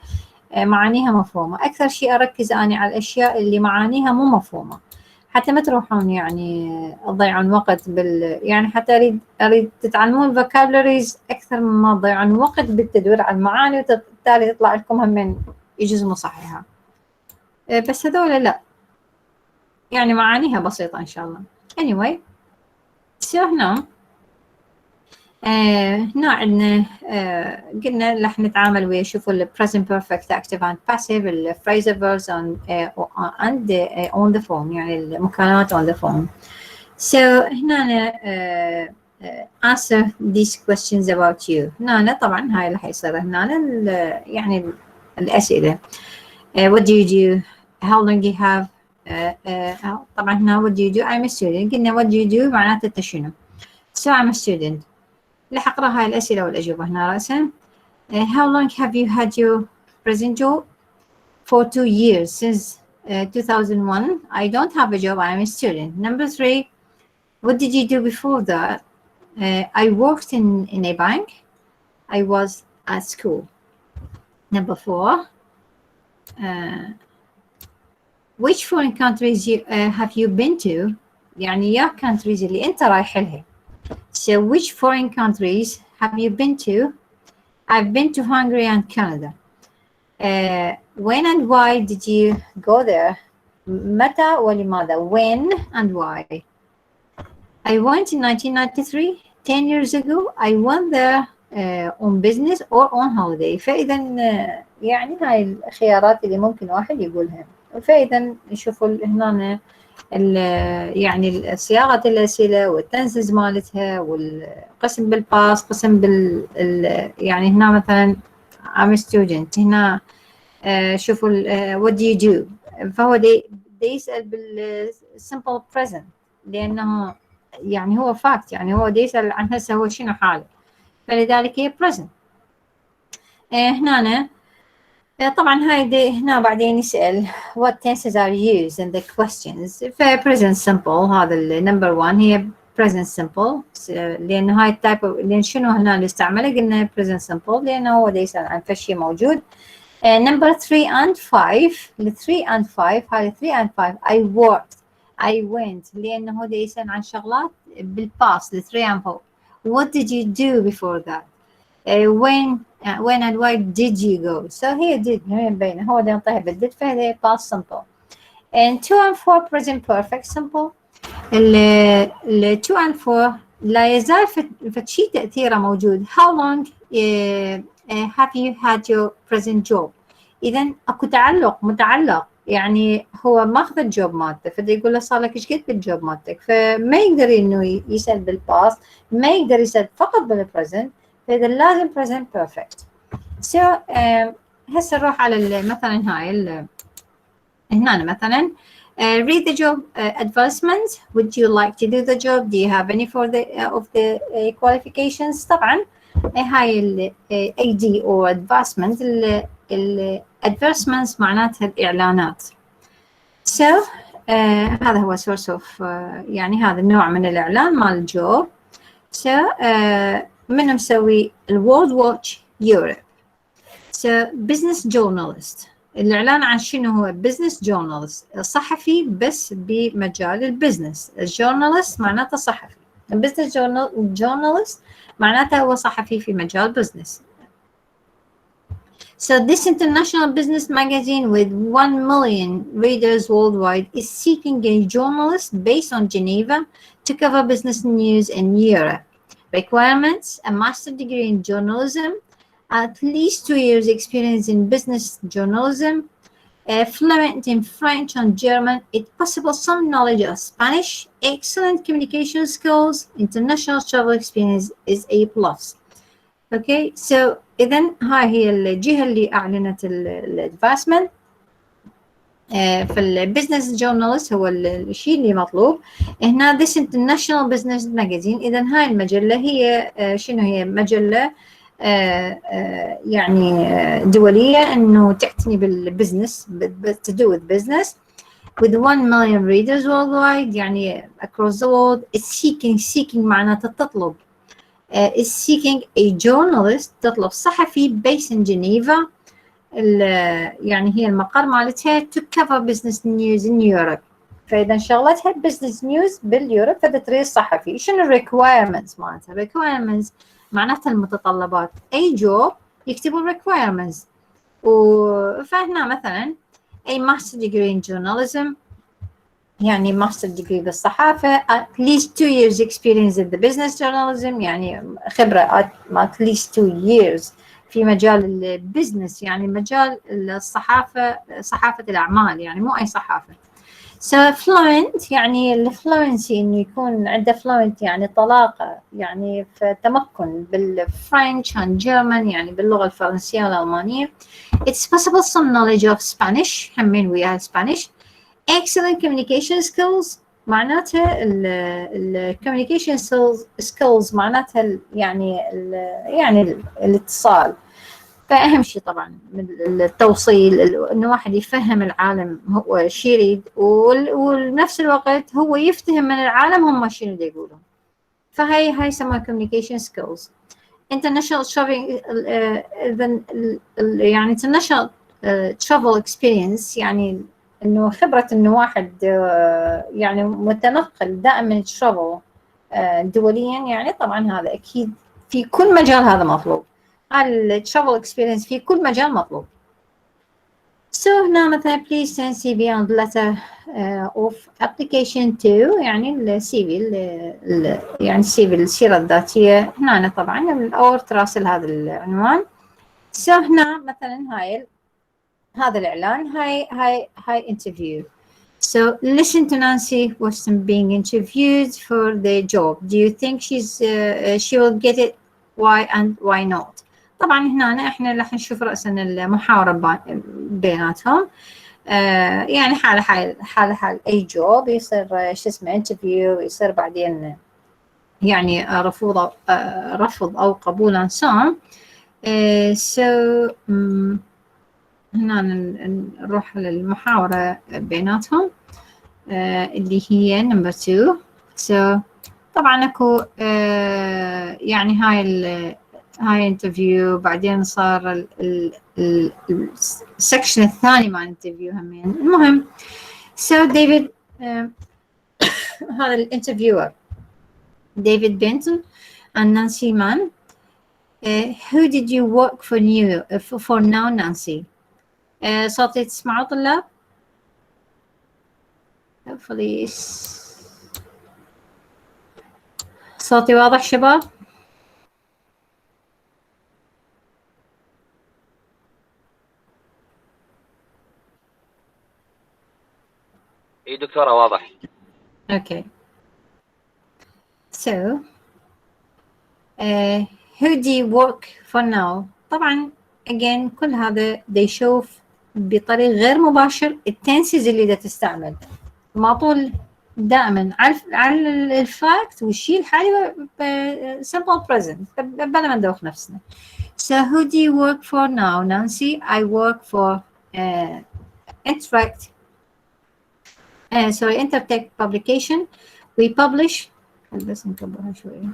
Speaker 1: معانيها مفهومة. اكثر شيء اركز اني على الاشياء اللي معانيها مو مفهومة. حتى ما تروحون يعني تضيعون وقت يعني حتى أريد تتعلمون vocabularies أكثر مما تضيعون وقت بالتدوير على المعاني، وبالتالي يطلع لكم هم من يجوز مصححة. بس هذول لا، يعني معانيها بسيطة إن شاء الله. anyway هنا هنا عندنا قلنا رح نتعامل ويا شوفوا ال present perfect active and passive ال phrasal verbs and on the phone، يعني المكالمات on the phone. So هنا answer these questions about you. هنا طبعا هاي اللي حيصير هنا يعني الأسئلة. What do you do? How long you have? طبعا هنا what do you do? I'm a student. قلنا what do you do معناته أنت شنو. So I'm a student. رح أقرأ هاي الأسئلة والأجوبة هنا رأسا. How long have you had your present job? For 2 years, since 2001. I don't have a job. I'm a student. Number 3, what did you do before that? I worked in a bank. I was at school. Number 4, which foreign countries have you been to? يعني يا countries اللي أنت رايح لها. So which foreign countries have you been to? I've been to Hungary and Canada. When and why did you go there? متى ولماذا? When and why? I went in 1993, 10 years ago. I went there on business or on holiday. فإذا يعني هاي الخيارات اللي ممكن واحد يقولها. فإذا نشوفوا هنا يعني صياغة الأسئلة والتنسز مالتها والقسم بالباس، قسم يعني هنا مثلا I'm a student. هنا شوفوا what do you do؟ فهو يسأل بالsimple present، لأنه يعني هو fact، يعني هو يسأل عن هسه هو شنو حاله، فلذلك هي present. هنا طبعا هاي هنا بعدين يسأل what tenses are used in the questions. ف present simple هذا number 1 هي present simple، لأن هاي التايب لأن شنو هنا اللي استعمله قلنا present simple لأنه هو يسأل عن فشي موجود. number 3 and 5 ال 3 and 5 هاي 3 and 5 I worked I went لأنه هو يسأل عن شغلات بالباس ال 3 and 4. What did you do before that? When and why did you go? So هي did هي مبينة، هو ينطيها بالدid فهي past simple. And 2 and 4 present perfect simple. ال 2 and 4 لا يزال فشي تأثيره موجود. How long have you had your present job? إذا أكو تعلق متعلق، يعني هو ماخذ الجوب مالته، فدا يقول له صار لك ايش قد بالجوب مالتك، فما يقدر انه يسأل بالباست، ما يقدر يسأل فقط بالبريزنت، فإذا لازم present perfect. So هسه نروح على مثلا هاي هنا مثلا read the job advertisement. Would you like to do the job? Do you have any for the of the qualifications? طبعا هاي ال AD or advertisement. ال advertisements معناتها الإعلانات. So هذا هو source of يعني هذا النوع من الإعلان مال الجوب. So من مسوي الورد واتش يوروب. So business journalist. الإعلان عن شنو هو business journalist، صحفي بس بمجال البزنس. الجورنالست معناته صحفي. business journalist معناته هو صحفي في مجال بزنس. So this international business magazine with 1 million readers worldwide is seeking a journalist based on Geneva to cover business news in Europe. Requirements: a master's degree in journalism, at least 2 years experience in business journalism, fluent in French and German, if possible some knowledge of Spanish, excellent communication skills, international travel experience is a plus. Okay, so إذن هاي هي الجهة اللي أعلنت الادفاسمنت. في البزنس جورنالست هو الشيء اللي مطلوب هنا this international business magazine. إذن هاي المجلة هي شنو هي؟ مجلة يعني دولية إنه تعتني بالبزنس to do with business with 1 million readers worldwide يعني across the world. It's seeking معناته تطلب. is seeking a journalist تطلب صحفي based in Geneva يعني هي المقر مالتها to cover business news in Europe. فإذا شغلتها بزنس نيوز باليوروب فإذا تريد صحفي. شنو الريكوايرمنتس مالتها؟ الريكوايرمنتس معناتها المتطلبات. أي جوب يكتبوا requirements. فهنا مثلا أي master degree in journalism يعني master degree بالصحافة، at least 2 years experience in the business journalism يعني خبرة at least 2 years في مجال البزنس يعني مجال الصحافة، صحافة الأعمال يعني مو أي صحافة. So fluent يعني الفلوينسي إنه يكون عنده fluent يعني طلاقة يعني في تمكن بالفرنش and German يعني باللغة الفرنسية والألمانية. It's possible some knowledge of Spanish همين وياها Spanish. Excellent communication skills معناتها ال communication skills معناتها يعني الاتصال. فأهم شيء طبعا من التوصيل إنه واحد يفهم العالم هو شو يريد وبنفس الوقت هو يفتهم من العالم هم شنو يقولون. فهاي يسمى communication skills. international shopping يعني international travel experience يعني إنه خبرة إنه واحد يعني متنقل دائما travel دوليا يعني طبعا هذا أكيد في كل مجال هذا مطلوب. الترافل اكسبيرينس في كل مجال مطلوب. So هنا مثلا please send CV and letter of application to يعني السي في يعني السي في السيرة الذاتية هنا طبعا أو تراسل هذا العنوان. So هنا مثلا هذا الإعلان هاي interview. So listen to Nancy Weston being interviewed for the job. Do you think she will get it? Why and why not? طبعا هنا احنا راح نشوف رأسا المحاورة بيناتهم. يعني حال اي جوب يصير شو اسمه انترفيو، يصير بعدين يعني رفض او قبول and so on. So هنا نروح للمحاورة بيناتهم اللي هي number 2. So طبعا اكو يعني هاي انترفيو بعدين صار السكشن الثاني مال الانترفيو همين. المهم so ديفيد هذا الانترفيور ديفيد بنتون and Nancy Mann. Who did you work for now Nancy? صوتي تسمعوا طلاب؟ hopefully صوتي واضح شباب؟
Speaker 4: اي دكتورة واضح.
Speaker 1: Okay. So who do you work for now? طبعا again كل هذا دا يشوف بطريق غير مباشر التنسيز اللي دا تستعمل معطول دائما على الفاكت والشيء الحالي simple present بلا ما ندوخ نفسنا. So who do you work for now Nancy? I work for Intertech publication. We publish بس نكبرها شوية.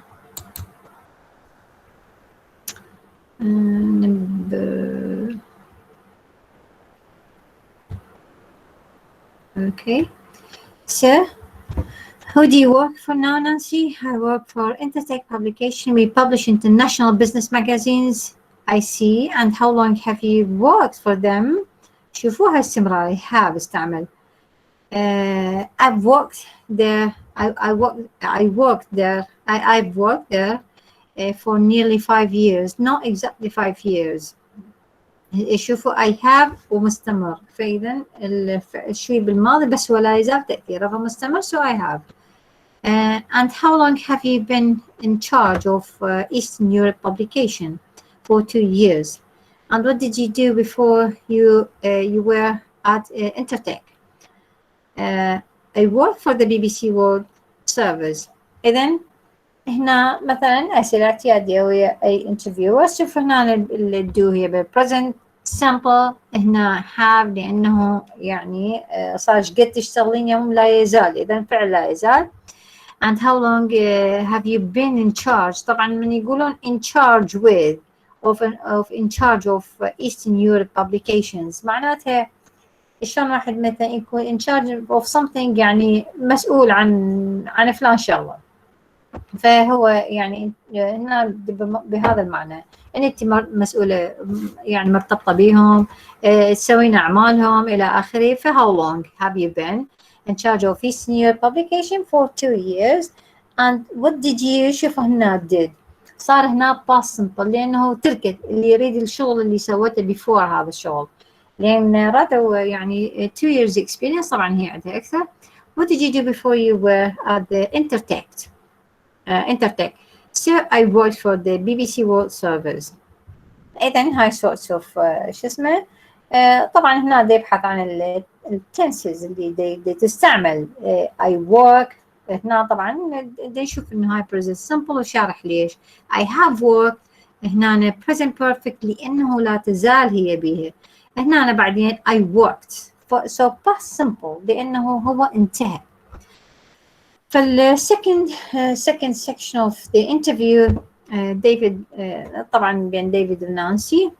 Speaker 1: Okay. So who do you work for now Nancy? I work for Intertech publication. We publish international business magazines. I see. And how long have you worked for them? شوفوها استمراري have استعمل. I've worked there. I've worked there for nearly 5 years. Not exactly 5 years. شوفوا I have ومستمر. فإذا الشيء بالماضي بس ولا يزال تأثيره فمستمر. So I have. And how long have you been in charge of Eastern Europe publication? For 2 years. And what did you do before you were at Intertech? I work for the BBC World Service. إذن هنا مثلا أسئلة اعتيادية ويا أي interviewer. شوف هنا اللي do هي بالpresent simple. هنا have لأنه يعني صار قد تشتغلين يوم لا يزال. إذن فعل لا يزال. And how long have you been in charge? طبعا من يقولون in charge with in charge of Eastern Europe publications معناتها شلون واحد مثلا يكون in charge of something يعني مسؤول عن فلان شغله. فهو يعني هنا بهذا المعنى ان انت مسؤوله يعني مرتبطه بهم، تسوين اعمالهم الى اخره. ف how long have you been in charge of this senior publication? for 2 years. and what did you شوفوا هنا did صار هنا past simple لانه تركت اللي يريد الشغل اللي سوته before هذا الشغل، لان رادوا يعني 2 years experience طبعا هي عندها اكثر. what did you do before you were at the Intertech? Intertech. So I worked for the BBC World Service. إذن هاي sorts of شو اسمه. طبعا هنا دا يبحث عن التنسز اللي دا تستعمل. I work هنا طبعا دا يشوف إنه هاي present simple وشارح ليش. I have worked هنا present perfect لأنه لا تزال هي بيها. هنا بعدين I worked so past simple لأنه هو انتهى. فالسكند section of the interview ديفيد طبعا بين ديفيد ونانسي.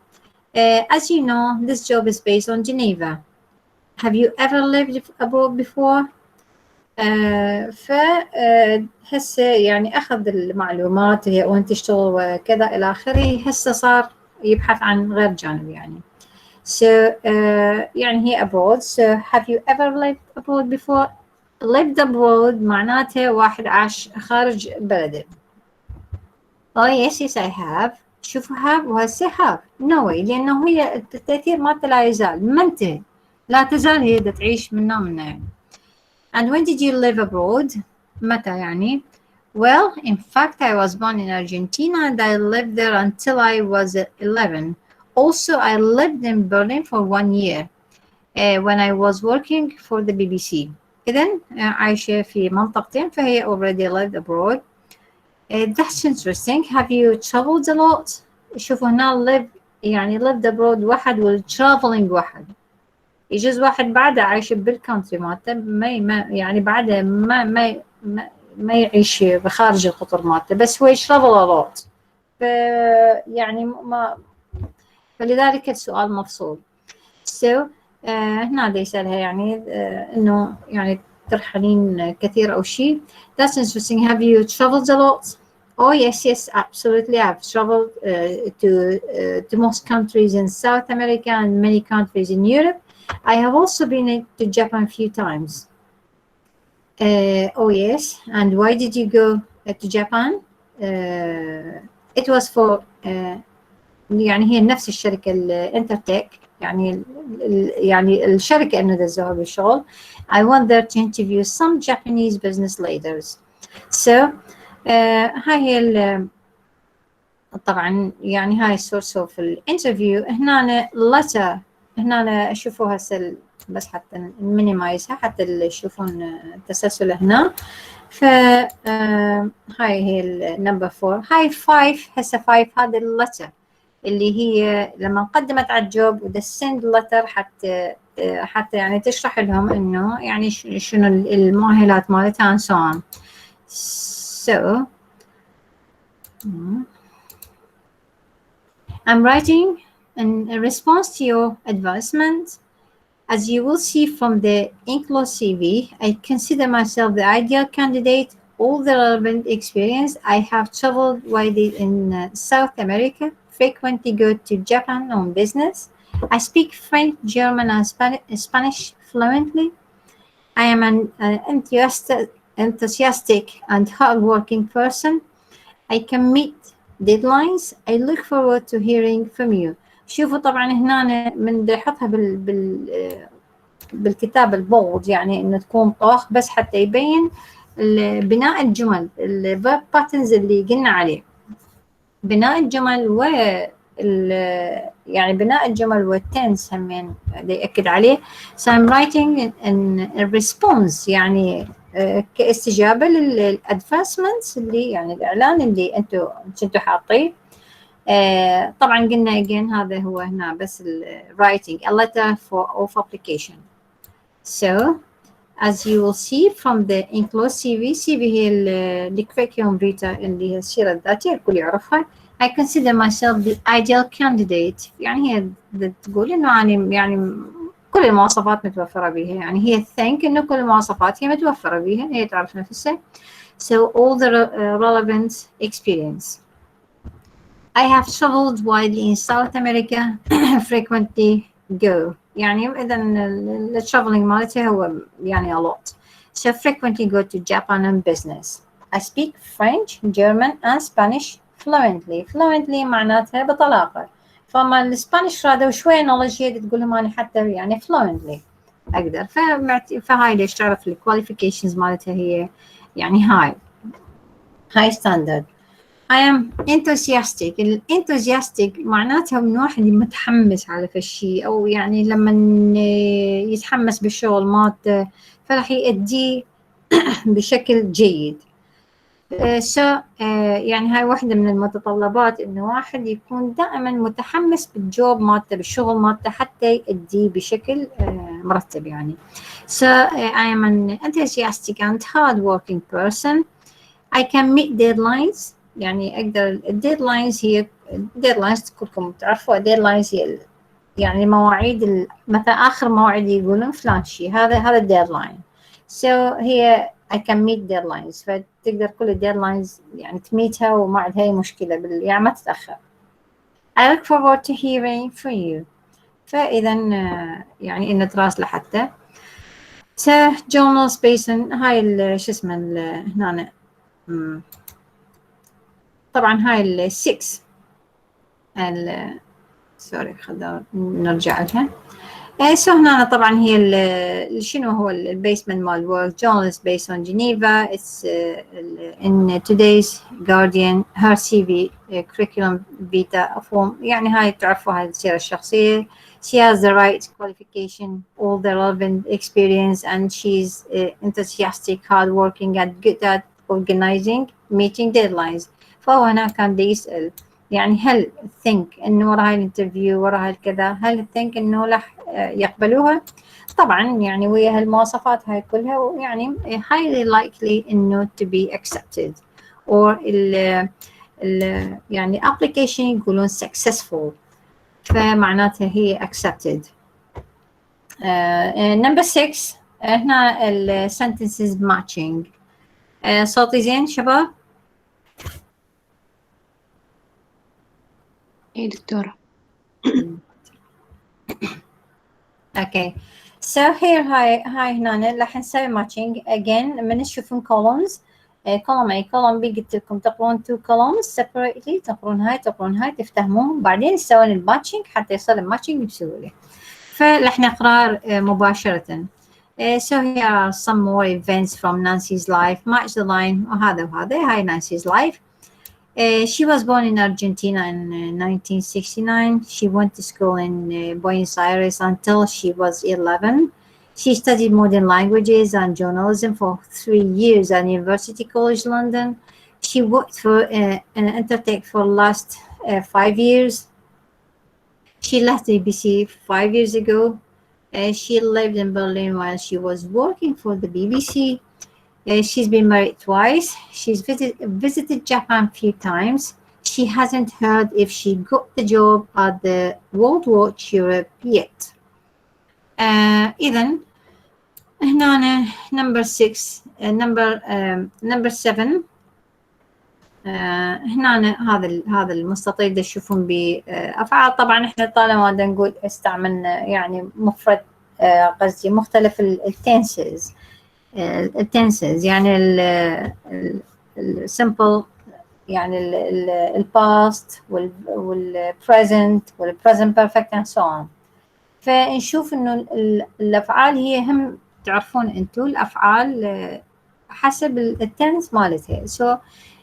Speaker 1: as you know this job is based on Geneva. have you ever lived abroad before? هسه يعني أخذ المعلومات هي وين تشتغل وكذا إلى آخره. هسه صار يبحث عن غير جانب يعني. so يعني هي abroad. so have you ever lived abroad before? lived abroad معناته واحد عاش خارج بلده. oh yes yes I have. شوفوا have وهسه have no way لأنه هي التأثير مالته لا يزال ما انتهى، لا تزال هي تعيش منا يعني. and when did you live abroad؟ متى يعني؟ well in fact I was born in Argentina and I lived there until I was 11. also I lived in Berlin for 1 year when I was working for the BBC. إذن عايشة في منطقتين فهي already lived abroad. That's interesting. have you traveled a lot؟ شوفوا هنا live يعني lived abroad واحد والtraveling واحد. يجوز واحد بعده عايش بالكونتري مالته ما يعني بعده ما يعيش بخارج القطر مالته بس هو travel a lot. يعني ما فلذلك السؤال مفصول. so هنا دا يسألها يعني إنه يعني ترحلين كثير أو شيء. That's interesting. have you traveled a lot? oh yes absolutely. I've traveled to most countries in South America and many countries in Europe. I have also been to Japan a few times. oh yes. and why did you go to Japan? it was for يعني هي نفس الشركة الانترتك يعني الشركة إنه دزوها بالشغل. I went there to interview some Japanese business leaders. so هاي هي طبعا يعني هاي source of الانترفيو. هنا letter هنا شوفوا هسه بس حتى نمينيمايزها حتى يشوفون التسلسل هنا. ف هاي هي النمبر 4. هاي 5 هسه 5 هذا اللتر اللي هي لما قدمت على الجوب وده send letter حتى يعني تشرح لهم انه يعني شنو المؤهلات مالتها and so on. so I'm writing in response to your advancement. As you will see from the enclosed CV, I consider myself the ideal candidate. All the relevant experience. I have traveled widely in South America, frequently go to Japan on business. I speak French, German, and Spanish fluently. I am an enthusiastic and hardworking person. I can meet deadlines. I look forward to hearing from you. شوفوا طبعا هنا من يحطها بالكتاب البولد يعني انه تكون طاخ بس حتى يبين بناء الجمل الverb patterns اللي قلنا عليه. بناء الجمل يعني بناء الجمل والتنس همين اللي يأكد عليه. so I'm writing in response يعني كاستجابة للadvancements اللي يعني الإعلان اللي أنتوا كنتوا حاطيه. طبعا قلنا again هذا هو هنا بس writing a letter of application. so as you will see from the enclosed CV هي الكريكيوم فيتا اللي هي السيرة الذاتية الكل يعرفها. I consider myself the ideal candidate يعني هي تقول إنه أنا يعني كل المواصفات متوفرة بيها، يعني هي think إنه كل المواصفات هي متوفرة بيها، هي تعرف نفسها. So all the relevant experience. I have traveled widely in South America frequently go. يعني إذا ال traveling مالتها هو يعني a lot. So frequently go to Japan on business. I speak French, German and Spanish fluently. Fluently معناتها بطلاقة. فما الاسبانيش هذا وشوية knowledge هي تقولهم أنا حتى يعني fluently أقدر. فهاي ليش تعرف الqualifications مالتها هي يعني high standard. I am enthusiastic. enthusiastic معناتها من واحد متحمس على فشي، أو يعني لما يتحمس بالشغل مالته فراح يأديه بشكل جيد. يعني هاي واحدة من المتطلبات إنه واحد يكون دائما متحمس بالجوب مالته بالشغل مالته حتى يأديه بشكل مرتب يعني. I am an enthusiastic and hard-working person. I can meet deadlines. يعني أقدر الديدلاينز هي deadlines كلكم تعرفوا deadlines هي يعني مواعيد مثلا آخر موعد يقولون فلان شيء هذا deadline. So هي I can meet deadlines. فتقدر كل deadlines يعني تميتها وما عندها أي مشكلة يعني ما تتأخر. I look forward to hearing from you. فإذا يعني إن تراسله حتى. journal space هاي شو اسمه هنا طبعا هاي السكس سوري خلينا نرجع لها. سو هنا طبعا هي شنو هو البيسمنت مال work journalist based on Geneva. It's in today's Guardian her CV curriculum vita form. يعني هاي تعرفوا هاي السيرة الشخصية. She has the right qualification, all the relevant experience, and she's enthusiastic, hardworking, and good at organizing meeting deadlines. فهو هنا كان دي يسأل يعني هل think إنه ورا هاي الانترفيو ورا هاي الكذا هل think إنه راح يقبلوها؟ طبعا يعني ويا هالمواصفات هاي كلها يعني highly likely إنه to be accepted or يعني application يقولون successful فمعناتها هي accepted. number 6 هنا ال sentences matching. صوتي زين شباب؟
Speaker 2: اي دكتورة.
Speaker 1: Okay. So here هاي هنا راح نسوي matching again من تشوفون columns. column A column B قلت لكم تقرون 2 columns separately تقرون هاي تفتهمون بعدين تسوون الماتشنج حتى يصير الماتشنج بسهولة. فراح نقرأ مباشرة. So here are some more events from Nancy's life. Match the line وهذا هاي Nancy's life. She was born in Argentina in 1969. She went to school in Buenos Aires until she was 11. She studied modern languages and journalism for 3 years at University College London. She worked for Intertech for the last 5 years. She left the BBC 5 years ago. She lived in Berlin while she was working for the BBC. She's been married twice. She's visited Japan a few times. She hasn't heard if she got the job at the World Watch Europe yet. إذن هنا number 6 number 7 هنا هذا المستطيل ده تشوفون بأفعال. طبعا احنا طالما نقول استعملنا يعني مفرد قصدي مختلف التنسز التنسز يعني السمبل يعني الباست والبريزنت والبريزنت بيرفكت and so on. فنشوف انه الافعال هي هم تعرفون انتم الافعال حسب التنس مالتها. سو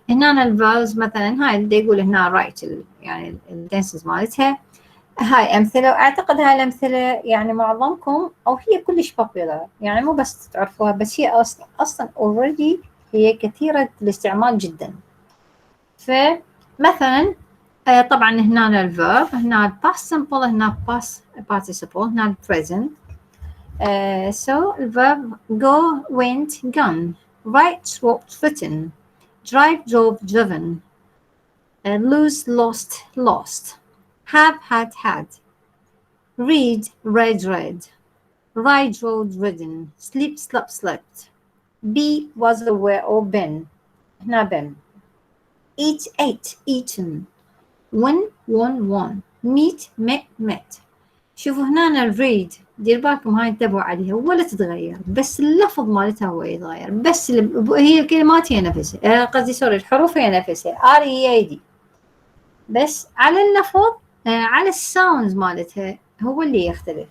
Speaker 1: هنا الفيربز مثلا هاي اللي يقول هنا رايت يعني التنسز مالتها هاي أمثلة. وأعتقد هاي الأمثلة يعني معظمكم أو هي كلش popular يعني مو بس تعرفوها بس هي أصلا already هي كثيرة الاستعمال جدا. فمثلا طبعا هنا الverb هنا past simple هنا past participle هنا present. So الverb go went gone, write walked written, drive drove driven, lose lost, have had, read, read. ride, rode, ridden, sleep, slept, slept, be, was, were or been. هنا been. eat, ate, eaten, win, won, won, meet, met, met. شوفوا هنا read، دير بالكم هاي انتبهوا عليها ولا تتغير، بس اللفظ مالتها هو يتغير، بس هي الكلمات هي نفسها، قصدي سوري الحروف هي نفسها R-E-A-D، بس على اللفظ على الساوندز مالتها هو اللي يختلف.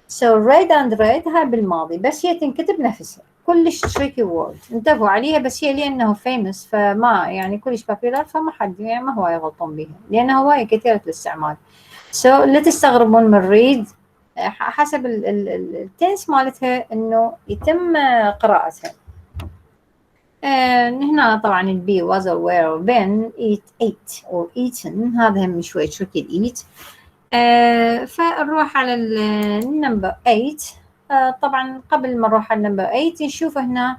Speaker 1: So read and read هاي بالماضي، بس هي تنكتب نفسها، كلش tricky word، انتبهوا عليها، بس هي لأنه famous فما يعني كلش popular فما حد يعني ما هو يغلطون بها، لأنها هواية كثيرة الاستعمال. So لا تستغربون من read، حسب التنس مالتها انه يتم قراءتها. هنا طبعا البي was or were or been، eat, ate or eaten، هذا هم شوي tricky eat. فنروح على النمبر 8. طبعا قبل ما نروح على النمبر 8 نشوف هنا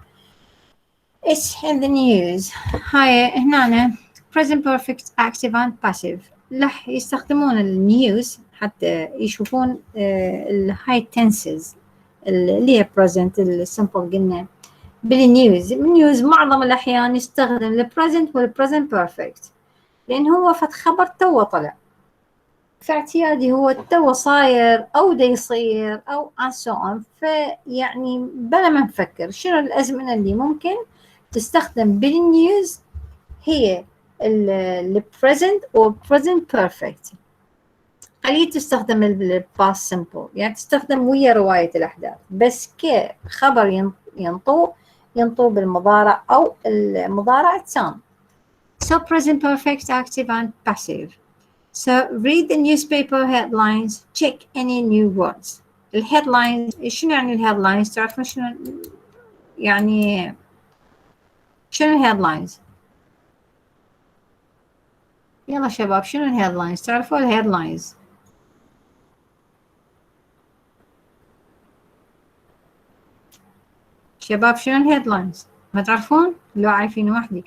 Speaker 1: it's in the news. هاي هنا present perfect active and passive، راح يستخدمون النيوز حتى يشوفون الهاي tenses اللي هي present السمبل. قلنا بالنيوز معظم الأحيان يستخدم البريزنت والبريزنت بيرفكت، لأن هو فد خبر تو طلع، فاعتيادي هو تو صاير أو دا يصير أو and so on. فيعني بلا ما نفكر شنو الأزمنة اللي ممكن تستخدم بالنيوز هي البريزنت أو present perfect. قليل تستخدم الباست سمبل، يعني تستخدم ويا رواية الأحداث، بس كخبر ينطو بالمضارع أو المضارع التام. So present perfect active and passive. So read the newspaper headlines, check any new words. الهيدلاينز شنو يعني الهيدلاينز؟ تعرفون شنو يعني شنو الهيدلاينز؟ يلا شباب شنو الهيدلاينز؟ تعرفوا الهيدلاينز؟ شباب شنو الهيدلاينز؟ ما تعرفون؟ لو عارفين وحدي.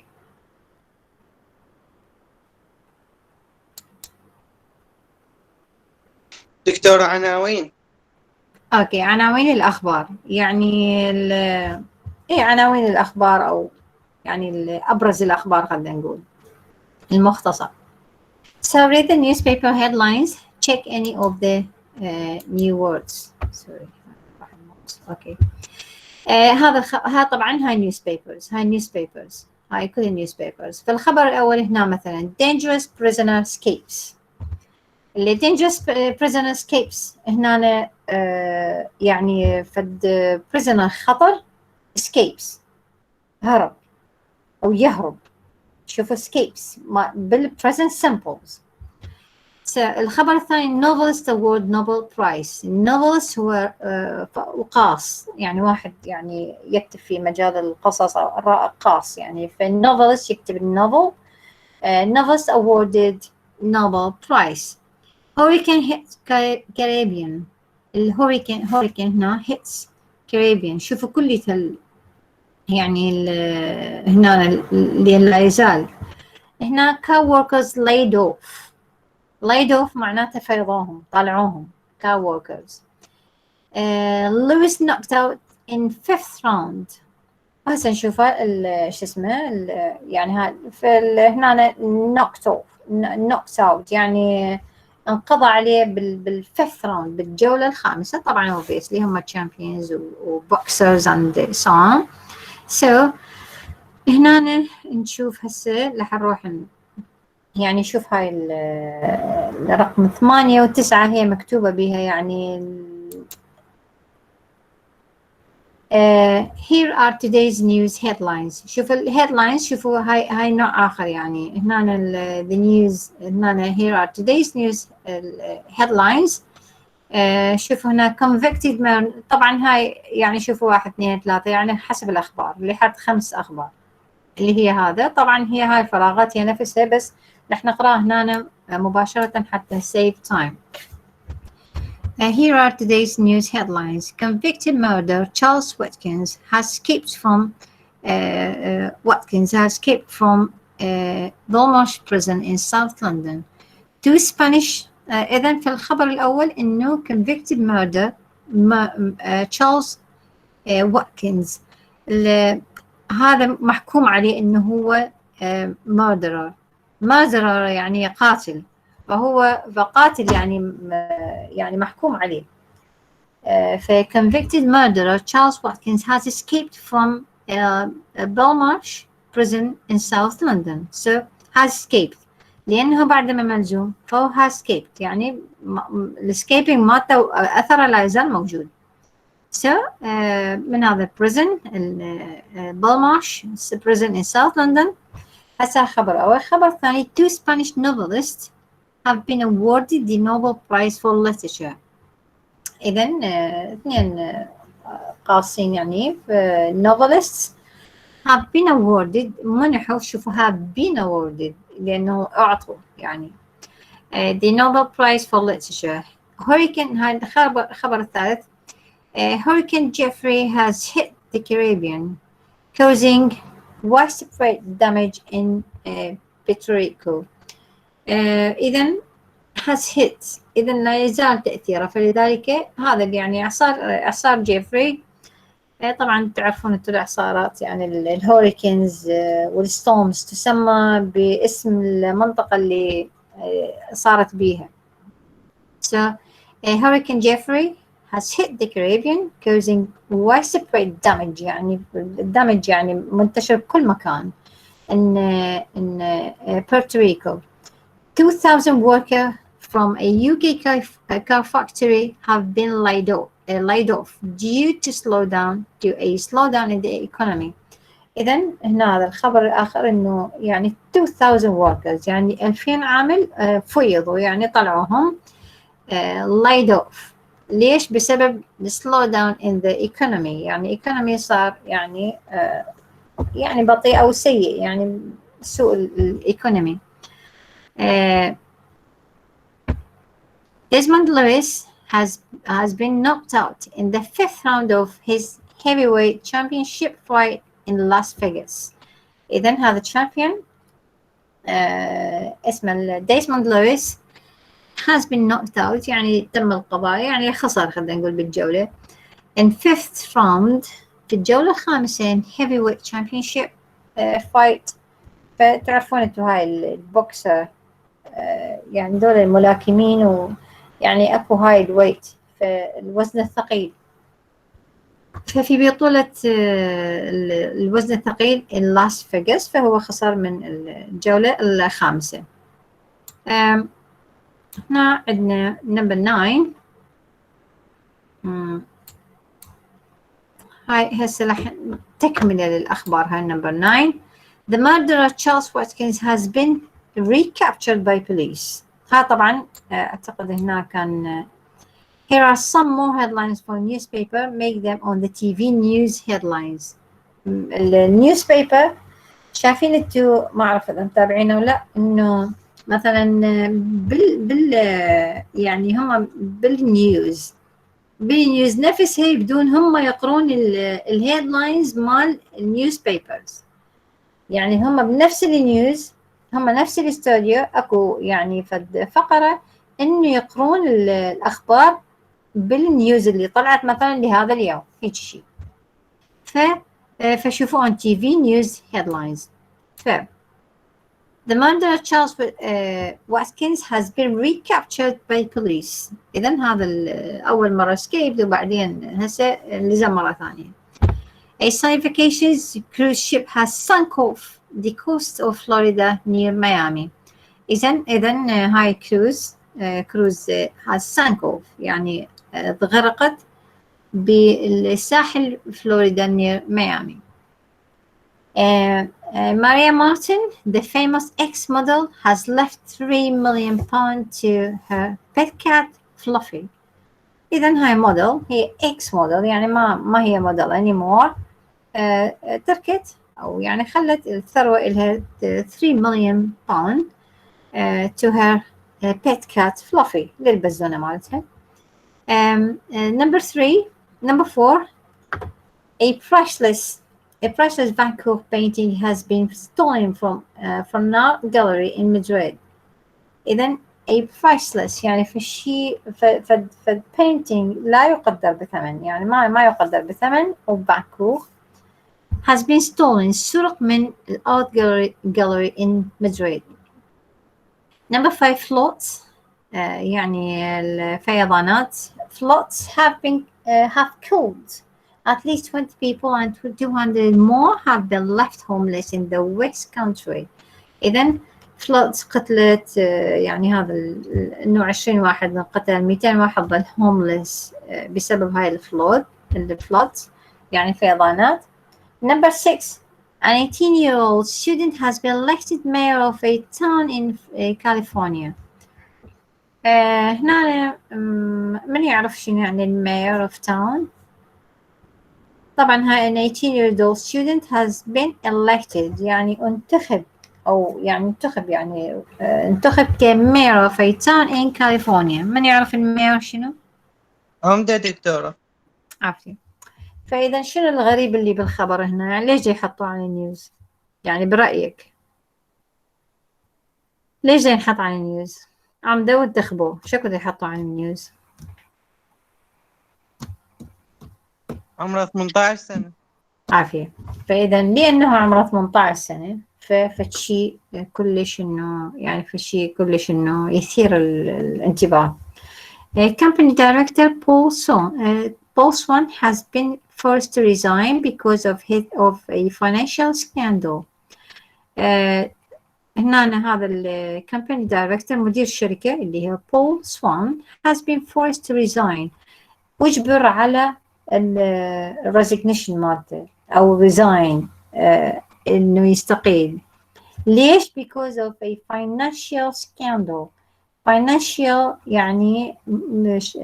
Speaker 3: دكتورة عناوين.
Speaker 1: اوكي عناوين الاخبار، يعني ايه عناوين الاخبار او يعني ابرز الاخبار خلينا نقول المختصر. So read the newspaper headlines, check any of the new words. Sorry. اوكي. هذا طبعا هاي newspapers، هاي كل newspapers. فالخبر الاول هنا مثلا dangerous prisoner escapes. اللي dangerous prisoner escapes هنا يعني فد prisoner خطر escapes هرب أو يهرب. شوفوا escapes بالpresent simples. الخبر الثاني novelist award Nobel prize. novelist هو وقاص، يعني واحد يعني يكتب في مجال القصص أو رقاص يعني، فالnovelist يكتب النوفل. novelist awarded Nobel prize. Hurricane hits Caribbean. الهوريكين هنا hits Caribbean. شوفوا كل يعني هنا اللي لا يزال هنا co-workers laid off معناته فيضوهم طلعوهم co-workers. Lewis knocked out in 5th round. هسه نشوفه شو اسمه يعني هنا knocked out يعني انقضى عليه بالفيفث راوند بالجولة الخامسة. طبعا obviously هم champions وبوكسرز and so on. So هنا نشوف هسه راح نروح يعني شوف هاي الرقم 8 و9 هي مكتوبة بها يعني here are today's news headlines. شوفوا الهيدلاينز، شوفوا هاي نوع آخر يعني هنا the news هنا here are today's news headlines. شوفوا هنا convicted man. طبعا هاي يعني شوفوا 1 2 3 يعني حسب الأخبار لحد 5 أخبار اللي هي هذا. طبعا هي هاي الفراغات هي نفسها، بس رح نقرأ هنا مباشرة حتى save time. Here are today's news headlines. Convicted murderer Charles Watkins has escaped from Belmarsh prison in South London. Two Spanish. إذن في الخبر الأول إنه convicted murder تشارلز واتكنز. هذا محكوم عليه انه هو ماردرر يعني قاتل، فقاتل يعني محكوم عليه. convicted murderer Charles Watkins has escaped from Belmarsh prison in South London. So has escaped لأنه بعدما ملزوم فهو has escaped، يعني الاسكيبينج مالته أثره لا يزال موجود. So من هذا prison Belmarsh prison in South London. هسه خبر أول. خبر الثاني two Spanish novelists have been awarded the Nobel Prize for Literature. إذن اثنين قاصين يعني novelists have been awarded، منحوا، شوفوا have been awarded لأنه أعطوا يعني the Nobel Prize for Literature. Hurricane، هذا الخبر الثالث. Hurricane Jeffrey has hit the Caribbean causing widespread damage in Puerto Rico. إذن has hit، إذن لا يزال تأثيره، فلذلك هذا يعني إعصار جيفري. طبعا تعرفون الإعصارات يعني الهوريكنز والستورمز تسمى باسم المنطقة اللي صارت بيها. So Hurricane Jeffrey has hit the Caribbean causing widespread damage، يعني الدمج يعني منتشر بكل مكان in Puerto Rico. 2,000 workers from a UK car factory have been laid off due to a slowdown in the economy. إذن هنا هذا الخبر الآخر إنه يعني 2,000 workers يعني 2000 عامل فيضوا، يعني طلعوهم laid off. ليش؟ بسبب slowdown in the economy، يعني economy صار يعني بطيء أو سيء، يعني سوء الإيكونومي. Desmond Lewis has been knocked out in the 5th round of his heavyweight championship fight in Las Vegas. إذن هذا champion اسمه Desmond Lewis has been knocked out، يعني تم القضاء، يعني خسر خلينا نقول بالجولة in 5th round في الجولة الخامسة heavyweight championship fight. فتعرفون انتو هاي البوكسر يعني دول الملاكمين، ويعني اكو هاي الويت فالوزن الثقيل، ففي بطولة الوزن الثقيل in لاس فيغاس فهو خسر من الجولة الخامسة. هنا عندنا نمبر 9. هاي هسه راح تكملة للأخبار. هاي نمبر 9. The murderer Charles Watkins has been recaptured by police. ها طبعا أعتقد هنا كان here are some more headlines for newspaper, make them on the TV news headlines. النيوزبيبر شايفين انتو، ما أعرف إذا متابعينه ولا، إنه مثلا يعني هم بالنيوز نفسها يبدون هم يقرون الهيدلاينز مال النيوزبيبرز، يعني هم بنفس النيوز، هم نفس الاستوديو اكو يعني فقرة انه يقرون الاخبار بالنيوز اللي طلعت مثلا لهذا اليوم هيك شيء. فشوفوا on TV news headlines. The murderer Charles Watkins has been recaptured by police. إذن هذا أول مرة escaped وبعدين هسه لزم مرة ثانية. A vacations cruise ship has sunk off the coast of Florida near Miami. إذن هاي cruise has sunk off يعني غرقت بالساحل فلوريدا near Miami. Maria Martin, the famous ex-model, has left £3 million to her pet cat Fluffy. إذن هاي موديل، هي ex-model يعني ما هي موديل anymore. تركت أو يعني خلت الثروة إلها £3 million to her pet cat Fluffy للبزونة مالتها. Number 4. A priceless Van Gogh painting has been stolen from an art gallery in Madrid. إذن a priceless يعني في الشيء في painting لا يقدر بثمن، يعني ما يقدر بثمن وباكو has been stolen سرق من art gallery in Madrid. Number 5 floats يعني الفيضانات. Floats have killed at least 20 people and 200 more have been left homeless in the West Country. إذن floods قتلت يعني هذا إنه 20 واحد انقتل، 200 واحد ظل homeless بسبب هاي الفلودز يعني فيضانات. Number 6 an 18-year-old student has been elected mayor of a town in California. هنا من يعرف شنو يعني الماير of town؟ طبعا هاي an 18-year-old student has been elected يعني انتخب أو يعني انتخب كماير of a town in California. من يعرف الماير شنو؟
Speaker 3: عمدة دكتورة.
Speaker 1: عافية. فإذا شنو الغريب اللي بالخبر هنا؟ يعني ليش يحطوا على النيوز؟ يعني برأيك ليش ينحط على النيوز؟ عمدة وانتخبوه، شو كده يحطوا على النيوز؟
Speaker 3: عمره 18 سنة.
Speaker 1: عافية. فإذا لأنه عمره 18 سنة فشي كلش إنه يعني فشي كلش إنه يثير الانتباه. Company director Paul Swan has been forced to resign because of a financial scandal. هنا هذا الكمباني دايركتور مدير الشركة اللي هو بول سوان has been forced to resign واجبر على الريزيجنيشن مالته أو resign إنه يستقيل. ليش؟ because of a financial scandal. financial يعني مش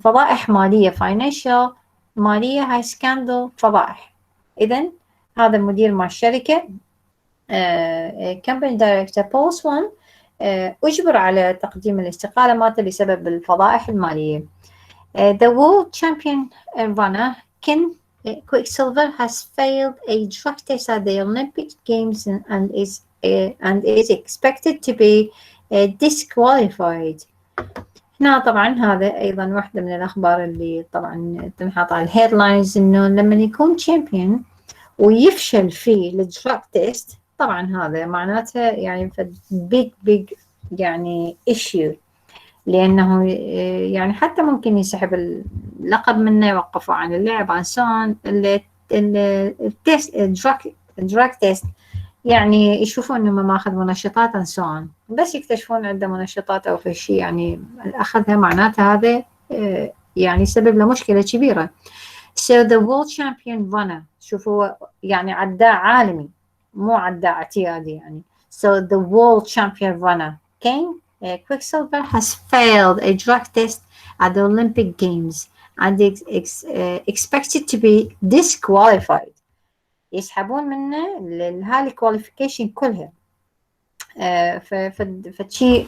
Speaker 1: فضائح مالية، financial مالية، هاي scandal فضائح. إذن هذا المدير مع الشركة كمباني دايركتور بول سوان أجبر على تقديم الاستقالة مالته بسبب الفضائح المالية. The world champion runner Ken Quicksilver has failed a drug test at the Olympic Games and is expected to be disqualified. هنا طبعا هذا أيضا واحدة من الأخبار اللي طبعا تنحط على الهيدلاينز إنه لما يكون champion ويفشل في الدراج تيست طبعا هذا معناته يعني big يعني issue، لأنه يعني حتى ممكن يسحب اللقب منه، يوقفوا عن اللعب عن سون التيست الدراج تيست، يعني يشوفون انه ما ماخذ منشطات عن سون، بس يكتشفون عنده منشطات او في شيء يعني اخذها معناته هذا يعني يسبب له مشكلة كبيرة. So the world champion runner شوفوا يعني عداء عالمي مو عداء اعتيادي يعني. So the world champion runner Ken Quicksilver has failed a drug test at the Olympic Games and is expected to be disqualified. يسحبون منه هاي الكواليفيكيشن كلها. فشي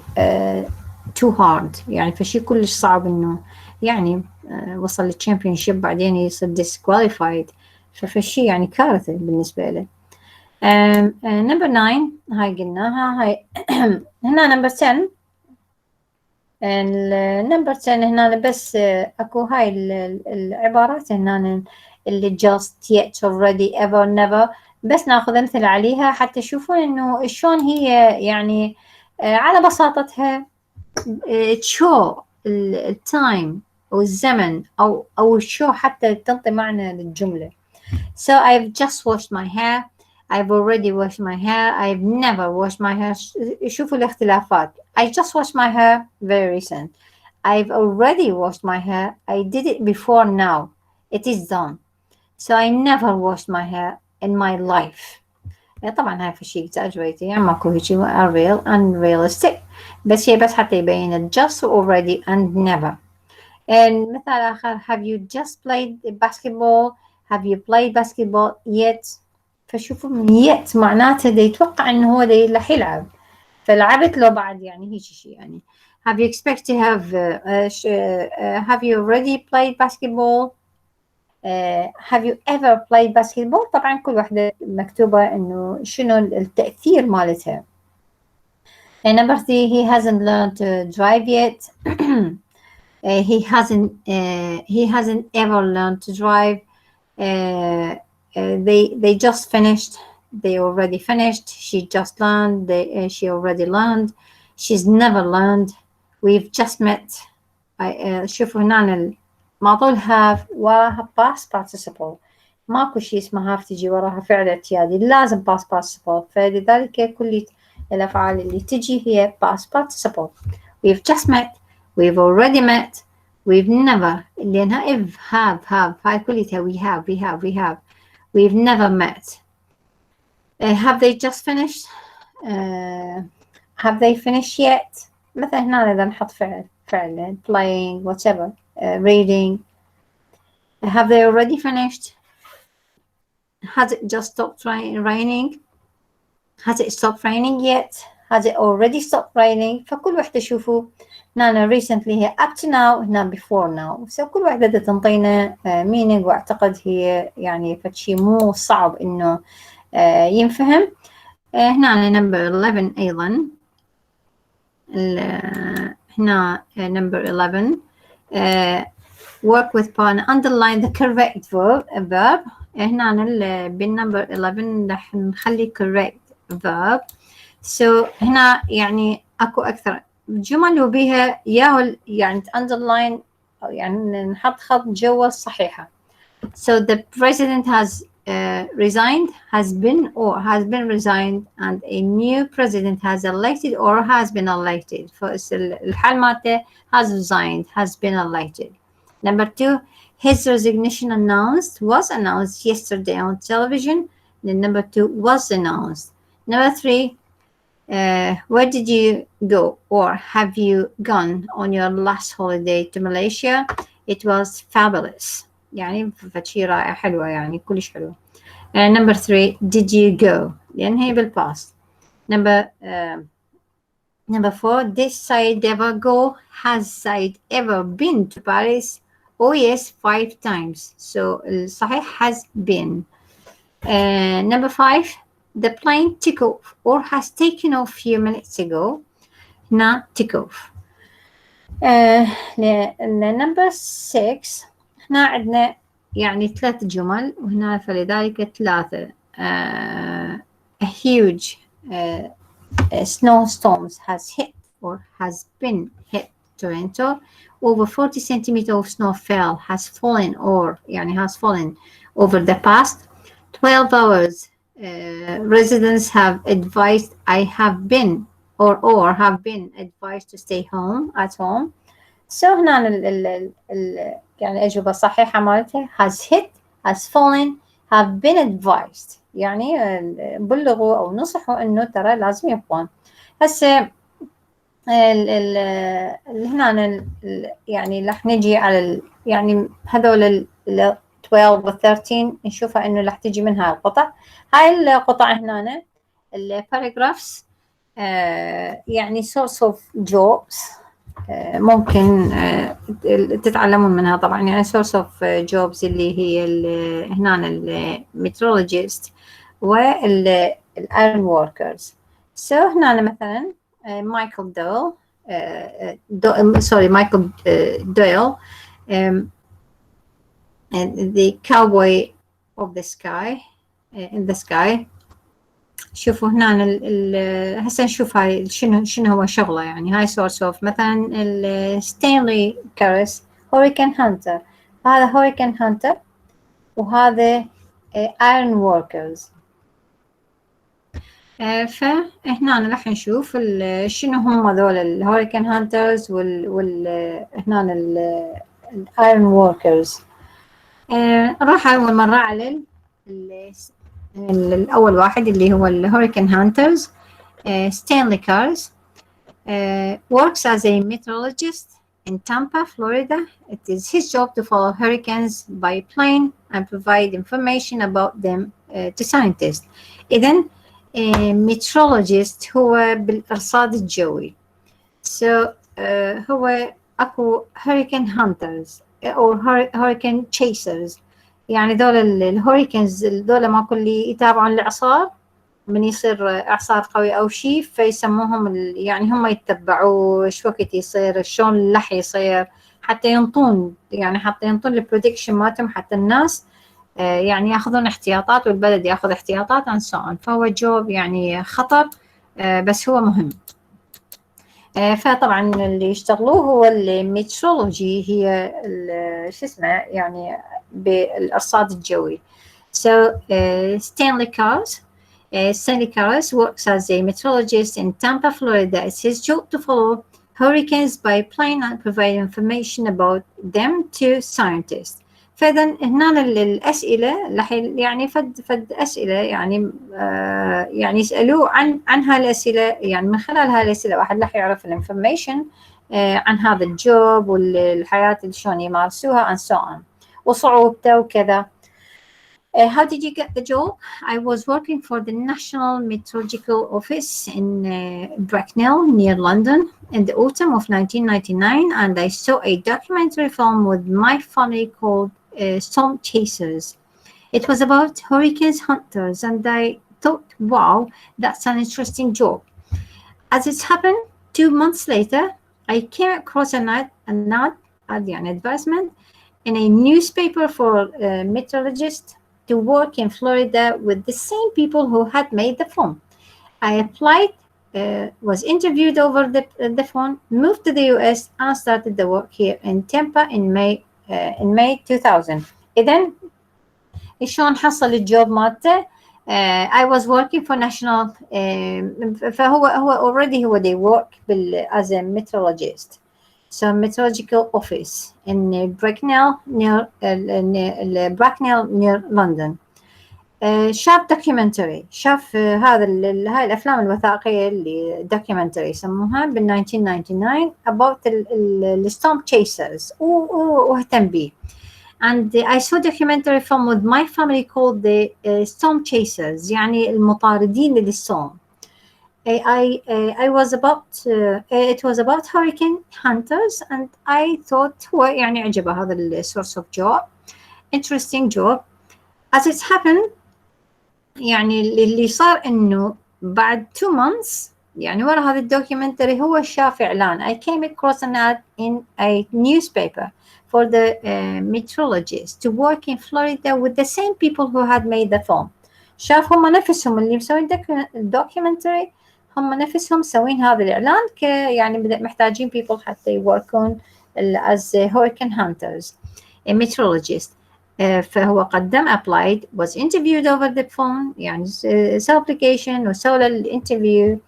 Speaker 1: too hard يعني فشي كلش صعب انه يعني وصل للتشامبيونشيب بعدين يصير disqualified، فشي يعني كارثة بالنسبة له. نمبر 9 هاي قلناها. هاي هنا نمبر 10. النمبر 10 هنا بس اكو هاي العبارات هنا اللي just yet already ever never، بس ناخذ امثله عليها حتى تشوفون انه شلون هي يعني على بساطتها تشو التايم او الزمن او شو حتى تنطي معنى للجمله. So I've just washed my hair. I've already washed my hair. I've never washed my hair. شوفوا الاختلافات. I just washed my hair very recent. I've already washed my hair. I did it before now. It is done. So I never washed my hair in my life. طبعا هاي في شيء exaggerated يعني ماكو هيجي unreal unrealistic، بس هي بس حتى يبين just already and never. مثال آخر have you just played basketball. Have you played basketball yet. فشوفوا من yet معناته دا يتوقع انه هو دا رح يلعب، فلعبت له بعد يعني هيك شيء يعني. Have you expect to have you already played basketball. have you ever played basketball. طبعا كل واحدة مكتوبة انه شنو التأثير مالتها. And number 3, he hasn't learned to drive yet. He hasn't ever learned to drive. They just finished. They already finished. She just learned. She already learned. She's never learned. We've just met. شوفوا هنا الماضي have وراها past participle. ماكو شيء اسمه have تجي وراها فعل اعتيادي، لازم past participle. فلذلك كل الأفعال اللي تجي هي past participle. We've just met. We've already met. We've never. لأنها if have هاي كلها we have. We've never met. Have they just finished? Have they finished yet? مثلا هنا إذا نحط فعل playing whatever, reading. Have they already finished? Has it just stopped raining? Has it stopped raining yet? Has it already stopped raining? فكل وحدة شوفوا هنا recently هي up to now هنا before now. So كل وحدة تنطينا meaning، واعتقد هي يعني فشي مو صعب إنه ينفهم. هنا number 11 أيضا. هنا number 11 work with partner. Underline the correct verb. هنا بالنمبر 11 راح نخلي correct verb. So هنا يعني اكو اكثر جمل وبيها ياهو يعني underline أو يعني نحط خط جوا الصحيحة. So the president has resigned, has been resigned, and a new president has elected or has been elected. فالحال مالته has resigned, has been elected. Number 2, his resignation was announced yesterday on television. Then number 2 was announced. Number 3, where did you go or have you gone on your last holiday to Malaysia? It was fabulous. يعني فشي رائع حلوة يعني كلش حلوة. Number 3, did you go؟ لأن هي بالpast. Number 4, did Said ever go? Has Said ever been to Paris? Oh yes, 5 times. So الصحيح has been. Number 5, the plane took off or has taken off a few minutes ago. هنا took off. Number 6, هنا عندنا يعني 3 جمل وهنا فلذلك 3. A huge snowstorm has hit or has been hit Toronto. Over 40 centimeters of snow has fallen over the past 12 hours. Residents have advised have been advised to stay at home. So هنا يعني الأجوبة الصحيحة مالتها has hit, has fallen, have been advised. يعني بلغوا أو نصحوا إنه ترى لازم يبقون. هسه هنا يعني راح نجي على يعني هذول ال 12 و 13 نشوفها إنه راح تجي من هاي القطع. هاي القطع هنا الباراجرافز يعني source of jobs. ممكن تتعلمون منها طبعا. يعني source of jobs اللي هي هنا الميترولوجيست والiron workers. So هنا مثلا مايكل دويل the cowboy of the sky in the sky. شوفوا هنا هسه نشوف هاي شنو هو شغله. يعني هاي source of مثلا ستانلي كارس هوريكان هانتر. هذا هوريكان هانتر وهذا ايرون وركرز. فهنا راح نشوف شنو هم ذول الهوريكان هانترز هنا الايرون وركرز. نروح اول مره على الأول واحد اللي هو الهوريكان هانترز. ستانلي كارز works as a meteorologist in Tampa, Florida. It is his job to follow hurricanes by plane and provide information about them to scientists. إذن meteorologist هو بالإرصاد الجوي. So هو أكو hurricane hunters or hurricane chasers. يعني ذول الهوريكنز ذول ما كل يتابعون الإعصار من يصير إعصار قوي أو شيء فيسموهم يعني هم يتبعوا شو وقت يصير شلون اللح يصير حتى ينطون يعني حتى ينطون البرودكشن مالتهم حتى الناس يعني ياخذون احتياطات والبلد ياخذ احتياطات عن سواء. فهو جوب يعني خطر بس هو مهم. فطبعا اللي يشتغلوه هو الميترولوجي هي شو اسمه يعني بالارصاد الجوي. So Stanley Carras works as a meteorologist in Tampa, Florida. It's his job to follow hurricanes by plane and provide information about them to scientists. فإذا هنا الأسئلة يعني فد أسئلة يعني يعني يسألوه عن هالأسئلة يعني من خلال هالأسئلة واحد راح يعرف الانفورميشن عن هذا الجوب والحياة اللي شلون يمارسوها and so on وصعوبته وكذا. How did you get the job? I was working for the National Meteorological Office in Bracknell near London in the autumn of 1999, and I saw a documentary film with my family called Storm Chasers. It was about hurricanes hunters, and I thought, wow, that's an interesting job. As it happened, 2 months later, I came across an advertisement in a newspaper for meteorologists to work in Florida with the same people who had made the film. I applied, was interviewed over the phone, moved to the US, and started the work here in Tampa in May 2000. إذن شلون حصل الجوب مالته؟ I was working for national فهو already they work as a meteorologist. So meteorological office in Bracknell near London. شاف documentary شاف هاي الأفلام الوثائقية اللي documentary يسموها بال 1999 about the storm chasers واهتم بيه. And I saw a documentary film with my family called the Storm Chasers يعني المطاردين للstorm. It was about hurricane hunters, and I thought هو يعني عجبه هذا source of job, interesting job. As it happened يعني اللي صار إنه بعد 2 months يعني ورا هذا الدوكيومنتري هو شاف إعلان. I came across an ad in a newspaper for the meteorologists to work in Florida with the same people who had made the film. شاف هم نفسهم اللي مسوين الدوكيومنتري هم نفسهم مسوين هذا الإعلان يعني محتاجين people حتى يوركون as hurricane hunters, a meteorologist. فهو قدم applied, was interviewed over the phone يعني سوى application وسوى الانترفيو,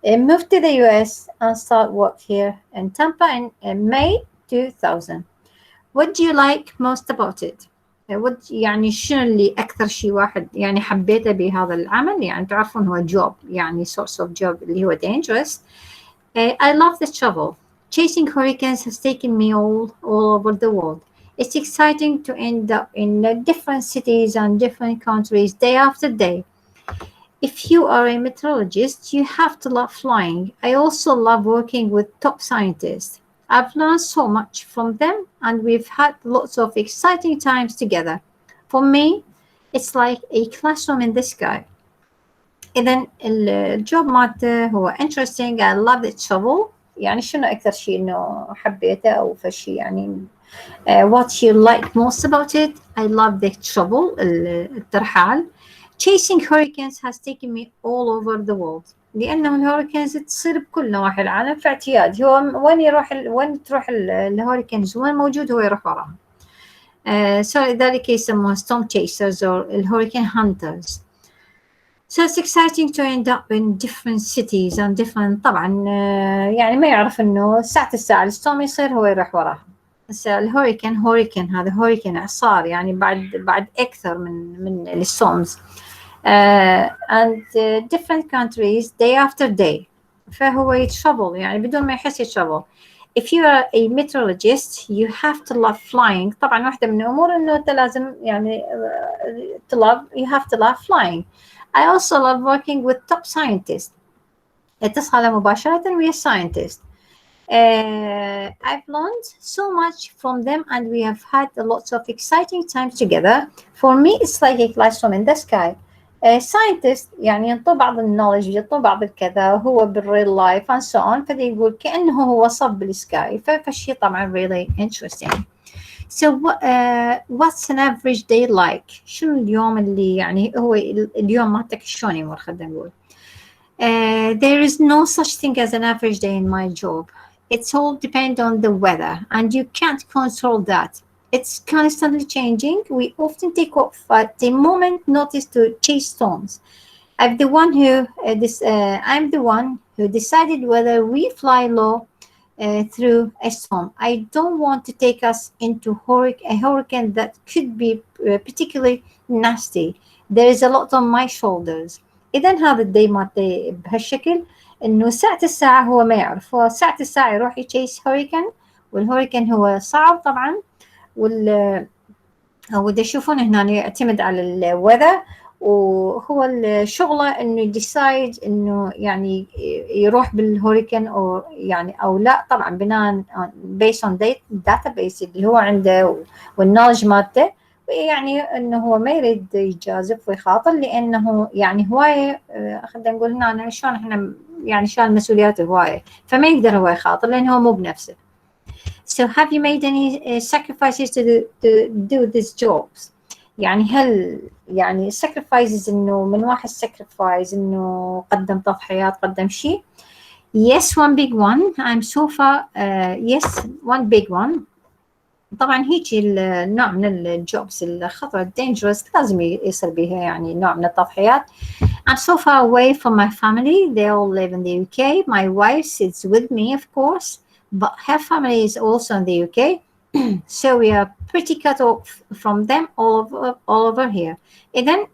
Speaker 1: moved to the US and start work here in Tampa in May 2000. What do you like most about it? يعني شنو اللي أكثر شيء واحد يعني حبيته بهذا العمل؟ يعني تعرفون هو job يعني source of job اللي هو dangerous. I love the travel. Chasing hurricanes has taken me all over the world. It's exciting to end up in different cities and different countries day after day. If you are a meteorologist, you have to love flying. I also love working with top scientists. I've learned so much from them, and we've had lots of exciting times together. For me, it's like a classroom in the sky. إذن الجوب مالته هو interesting. I love the travel. يعني شنو أكثر شيء إنه حبيته أو فشي يعني what you like most about it? I love the travel الترحال. Chasing hurricanes has taken me all over the world. لأنه الهوريكانز تصير بكل نواحي العالم في اعتياد. هو وين تروح الهوريكانز وين موجود هو يروح وراها. So لذلك يسموها storm chasers or hurricane hunters. So it's exciting to end up in different cities and different طبعا يعني ما يعرف إنه الساعة الستورم يصير هو يروح وراها. بس الهوريكان هذا هوريكان إعصار يعني بعد أكثر من الستورمز. And different countries day after day. فهو يتشغل يعني بدون ما يحس يتشغل. If you are a meteorologist, you have to love flying. طبعا واحدة من الأمور إنه أنت لازم يعني you have to love flying. I also love working with top scientists. اتصل مباشرة ويا scientists. I've learned so much from them, and we have had lots of exciting times together. For me, it's like a classroom in the sky. ساينتست يعني ينطوا بعض النولج، ينطوا بعض الكذا هو بالريل لايف and so on، فده يقول كأنه هو صب بالسكاي، فالشيء طبعا really interesting. So what's an average day like؟ شنو اليوم اللي يعني هو اليوم مالتك شلون يمر؟ خلينا نقول there is no such thing as an average day in my job. It's all depend on the weather and you can't control that. It's constantly changing. We often take off at the moment notice to chase storms. I'm the one who decided whether we fly low through a storm. I don't want to take us into a hurricane that could be particularly nasty. There is a lot on my shoulders. إذا هذا الدي مالتي بهالشكل، إنه ساعة الساعة هو ما يعرف، هو ساعة الساعة يروح يشيس هوريكان، والهوريكان هو صعب طبعا، وده يشوفون هنا يعتمد على الوذر، وهو الشغله انه ديسايد انه يعني يروح بالهوريكان او يعني او لا، طبعا بناء بيس اون داتا بيس اللي هو عنده والنولج مالته، يعني انه هو ما يريد يجازف ويخاطر، لانه يعني هوايه خلينا نقول هنا شلون احنا يعني شال مسؤولياته هوايه، فما يقدر هو يخاطر لانه هو مو بنفسه. So have you made any sacrifices to do these jobs؟ يعني هل يعني sacrifices إنه من واحد sacrifice إنه قدم تضحيات، قدم شيء؟ Yes, one big one. I'm so far yes, one big one. طبعا هيك النوع من الجوبس الخطرة dangerous لازم يصير بها يعني نوع من التضحيات. I'm so far away from my family. They all live in the UK. My wife sits with me, of course, but her family is also in the UK. So we are pretty cut off from them all over here. إذن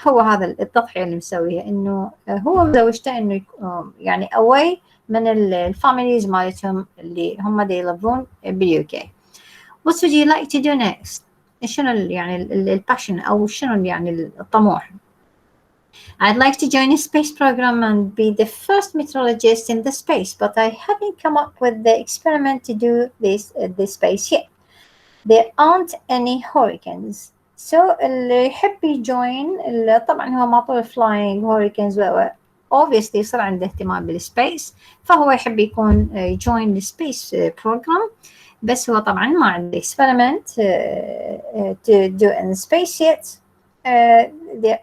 Speaker 1: هو هذا التضحية اللي مسويها، إنه هو وزوجته إنه يعني away من الفاميليز مالتهم اللي هم دي يلفون بالUK. What would you like to do next؟ شنو يعني الباشن أو شنو يعني الطموح؟ I'd like to join a space program and be the first meteorologist in the space, but I haven't come up with the experiment to do this space yet. There aren't any hurricanes. So اللي يحب يجوين طبعا هو معطول flying hurricanes obviously يصير عنده اهتمام بالسبيس، فهو يحب يكون join the space program، بس هو طبعا ما عنده experiment to do in space yet. There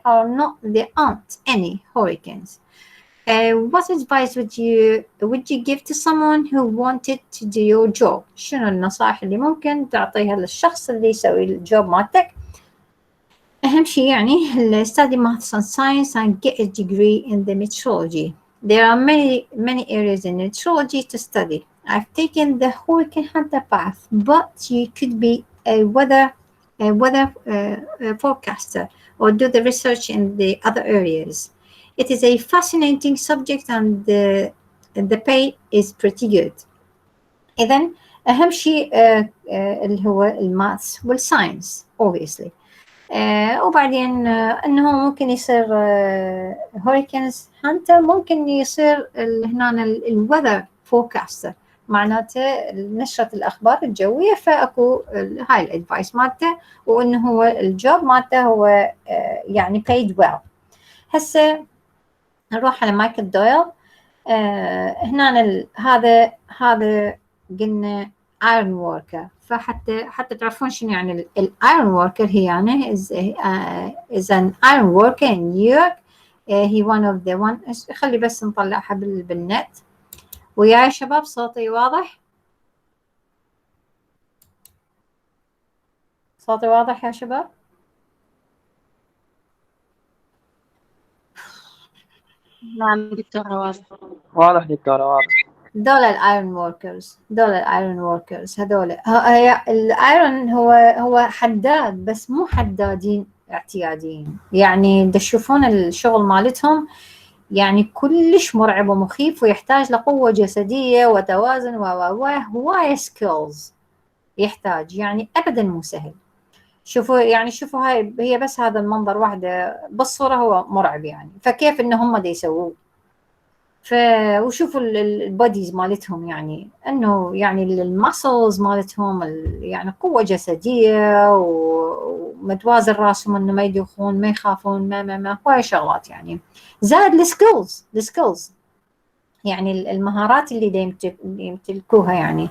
Speaker 1: aren't any hurricanes. What advice would you give to someone who wanted to do your job؟ شنو النصائح اللي ممكن تعطيها للشخص اللي يسوي الجوب مالتك؟ أهم شيء يعني study maths and science and get a degree in the meteorology. There are many areas in meteorology to study. I've taken the hurricane hunter path, but you could be a weather forecaster or do the research in the other areas. It is a fascinating subject and the pay is pretty good. إذن أهم شيء اللي هو الماثs والساينس obviously. وبعدين انه ممكن يصير هوريكنز هانتر، ممكن يصير هنا الوذر فوركاستر، معناته نشرة الاخبار الجويه، فاكو هاي الادفايس مالته، وانه هو الجوب مالته هو يعني paid well. هسه نروح على مايكل دويل. هنا هذا قلنا ايرون وركر، فحتى تعرفون شنو يعني الايرون وركر، هي يعني is an iron worker in New York. he one of the one. خلي بس نطلعها بالنت وياي شباب، صوتي واضح؟ صوتي واضح يا شباب؟
Speaker 2: نعم دكتورة واضح.
Speaker 3: واضح دكتورة واضح.
Speaker 1: دول الايرون وركرز هذول الايرون هو حداد، بس مو حدادين اعتياديين، يعني تشوفون الشغل مالتهم يعني كلش مرعب ومخيف، ويحتاج لقوة جسدية وتوازن وهواية سكيلز يحتاج، يعني ابدا مو سهل. شوفوا هاي هي بس هذا المنظر واحدة بالصورة هو مرعب يعني، فكيف ان هم دي يسووه؟ وشوفوا البوديز مالتهم، يعني انه يعني المسلز مالتهم يعني قوه جسديه ومتوازن راسهم، انه ما يدوخون ما يخافون ما هواي شغلات يعني. زائد السكيلز يعني المهارات اللي يمتلكوها يعني.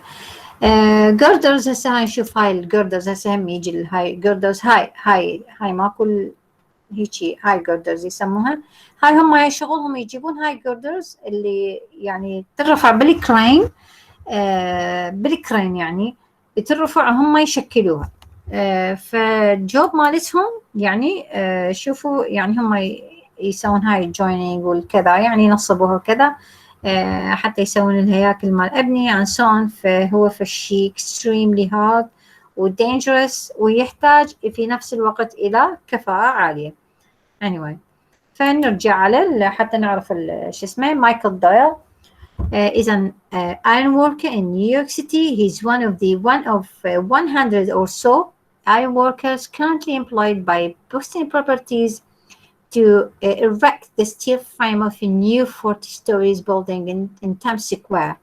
Speaker 1: جردرز هسه هاي نشوف هاي الجردرز هسه هم يجي هاي جردرز هاي ماكو هيجي هاي جردرز يسموها. هاي هم شغلهم يجيبون هاي جردرز اللي يعني ترفع بالكرين بالكرين يعني ترفع هم يشكلوها. فالجوب مالتهم يعني شوفوا يعني هم يسوون هاي الجوينينج والكذا يعني ينصبوها كذا حتى يسوون الهياكل مال أبنية عن سون. فهو فشي extremely hard و dangerous ويحتاج في نفس الوقت إلى كفاءة عالية. anyway فنرجع على حتى نعرف شو اسمه. مايكل دايل is an iron worker in New York City. He's one of 100 or so iron workers currently employed by Boston Properties to erect the steel frame of a new 40 stories building in Times Square.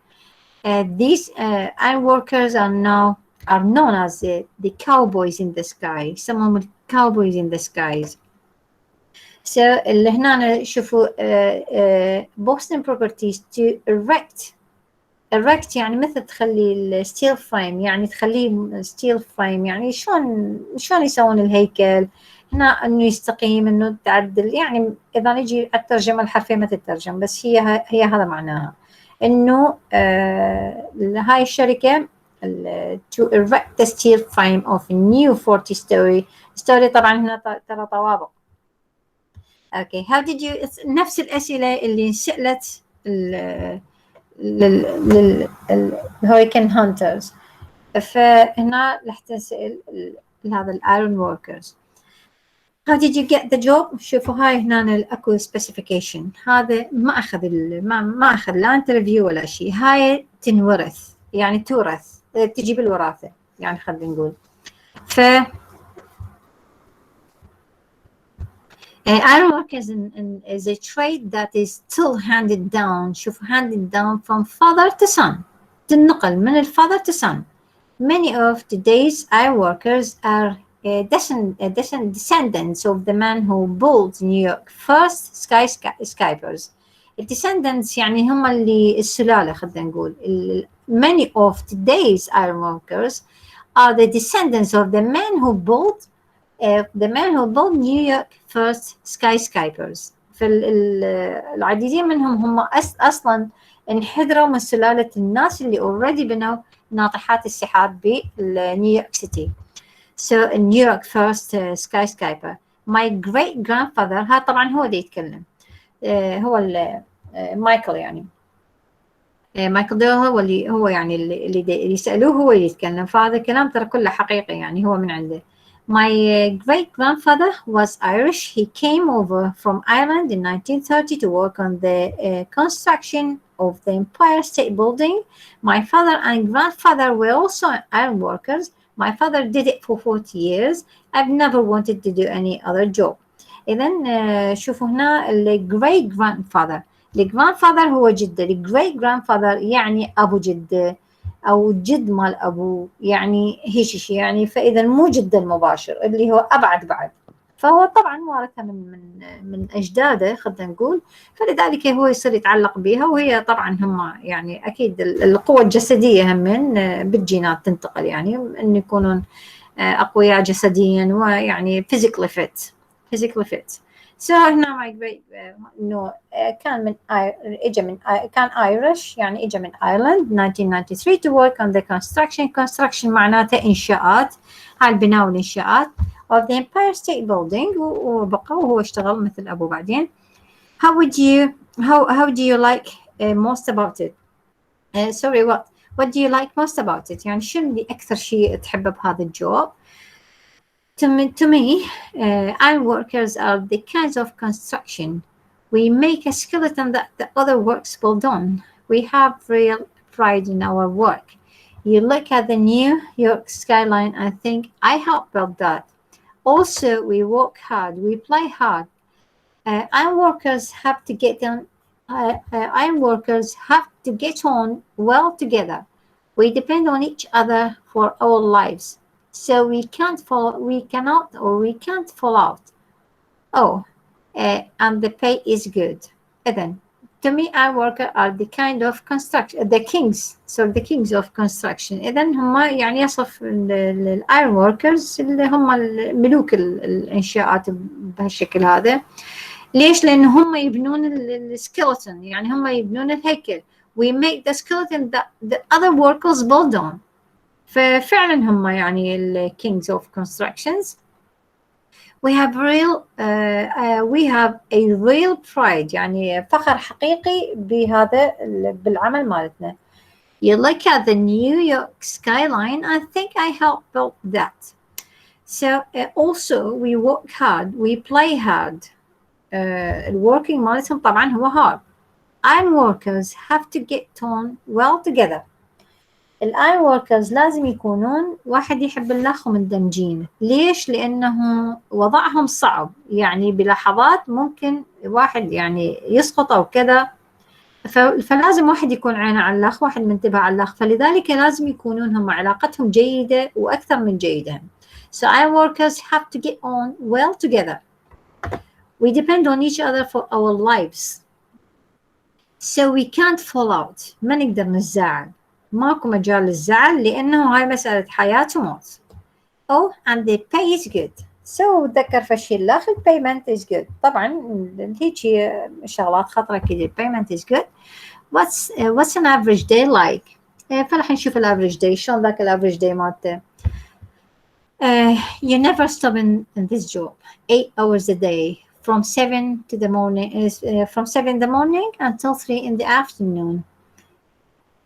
Speaker 1: These iron workers are known as the cowboys in the sky. Some of the cowboys in the skies. So اللي هنا شوفوا Boston Properties to erect يعني مثل تخلي الستيل فريم يعني تخليه ستيل فريم يعني شلون يسوون الهيكل هنا انه يستقيم انه تعدل يعني. اذا نجي الترجمه الحرفيه ما تترجم بس هي هذا معناها انه هاي الشركه to erect the steel frame of a new 40 story طبعا هنا ترى طوابق. اوكي how did you نفس الاسئله اللي انسالت الهوريكن هانترز. فهنا راح تنسأل هذا الايرون وركرز how did you get the job. شوفوا هاي هنا الاكو سبيسيفيكيشن هذا ما اخذ ما اخذ لا انترفيو ولا شيء. هاي تنورث يعني تورث تجي بالوراثه يعني خلينا نقول. ف iron work is a trade that is still handed down. شوف handed down from father to son. تنقل من الfather to son. Many of today's iron workers are descendants of the man who built New York first skyscrapers. الديسندنتس يعني هم اللي السلالة خلينا نقول. Many of today's iron workers are the descendants of the man who built New York first skyscrapers. فالعديدين منهم هم أصلا انحدروا من سلالة الناس اللي already بنوا ناطحات السحاب بنيويورك سيتي. So New York first skyscraper. My great grandfather ها طبعا هو اللي يتكلم هو مايكل يعني مايكل ده هو يعني اللي يسألوه هو اللي يتكلم. فهذا الكلام ترى كله حقيقي يعني هو من عنده. My great-grandfather was Irish. He came over from Ireland in 1930 to work on the construction of the Empire State Building. My father and grandfather were also iron workers. My father did it for 40 years. I've never wanted to do any other job. إذن شوفوا هنا great-grandfather. الgrandfather هو جده. great-grandfather يعني أبو جده أو جد مال أبو يعني هيك شيء يعني. فإذا مو جده المباشر اللي هو أبعد بعد. فهو طبعا وارثها من أجداده خلينا نقول. فلذلك هو يصير يتعلق بها. وهي طبعا هم يعني أكيد القوة الجسدية هم بالجينات تنتقل يعني أن يكونون أقوياء جسديا ويعني physically fit. So هنا my great إنه كان كان Irish يعني إجا من Ireland 1993 to work on the construction معناته إنشاءات. هاي البناء والإنشاءات of the Empire State Building وبقى وهو اشتغل مثل أبوه بعدين. How do you like most about it? Sorry what do you like most about it. يعني شنو اللي أكثر شيء تحبه بهذا الجوب. To me, iron workers are the kinds of construction. We make a skeleton that the other works build on. We have real pride in our work. You look at the New York skyline and think, I helped build that. Also, we work hard, we play hard. Iron workers have to get iron workers have to get on well together. We depend on each other for our lives, so we can't fall out. Oh, and the pay is good. Then, to me, iron workers are the kind of construction, the kings of construction. إذا هم يعني يصف الiron workers اللي هم ملوك الإنشاءات بهالشكل هذا. ليش؟ لأن هم يبنون السكيلتون، يعني هم يبنون الهيكل. We make the skeleton that the other workers build on. ففعلا هم يعني ال kings of constructions. We have a real pride، يعني فخر حقيقي بهذا بالعمل مالتنا. You look at the New York skyline. I think I helped build that. So also we work hard, we play hard. الworking مالتهم طبعا هو hard. Iron workers have to get on well together. الiron workers لازم يكونون واحد يحب الأخ ومندمجين. ليش؟ لأنه وضعهم صعب، يعني بلحظات ممكن واحد يعني يسقط أو كذا، فلازم واحد يكون عينه على الأخ، واحد منتبه على الأخ، فلذلك لازم يكونون هم علاقتهم جيدة وأكثر من جيدة. So iron workers have to get on well together. We depend on each other for our lives. So we can't fall out. ما نقدر نتزاعل. ماكو مجال للزعل لأنه هاي مسألة حياة وموت. Oh, and the pay is good. So تذكر فشي الأخ ال payment is good. طبعا هيجي شغلات خطرة كده. Payment is good. What's an average day like? فراح نشوف ال average day. شلون ذاك ال average day مالته. You never stop in this job. 8 hours a day. From 7 in the morning until 3 in the afternoon.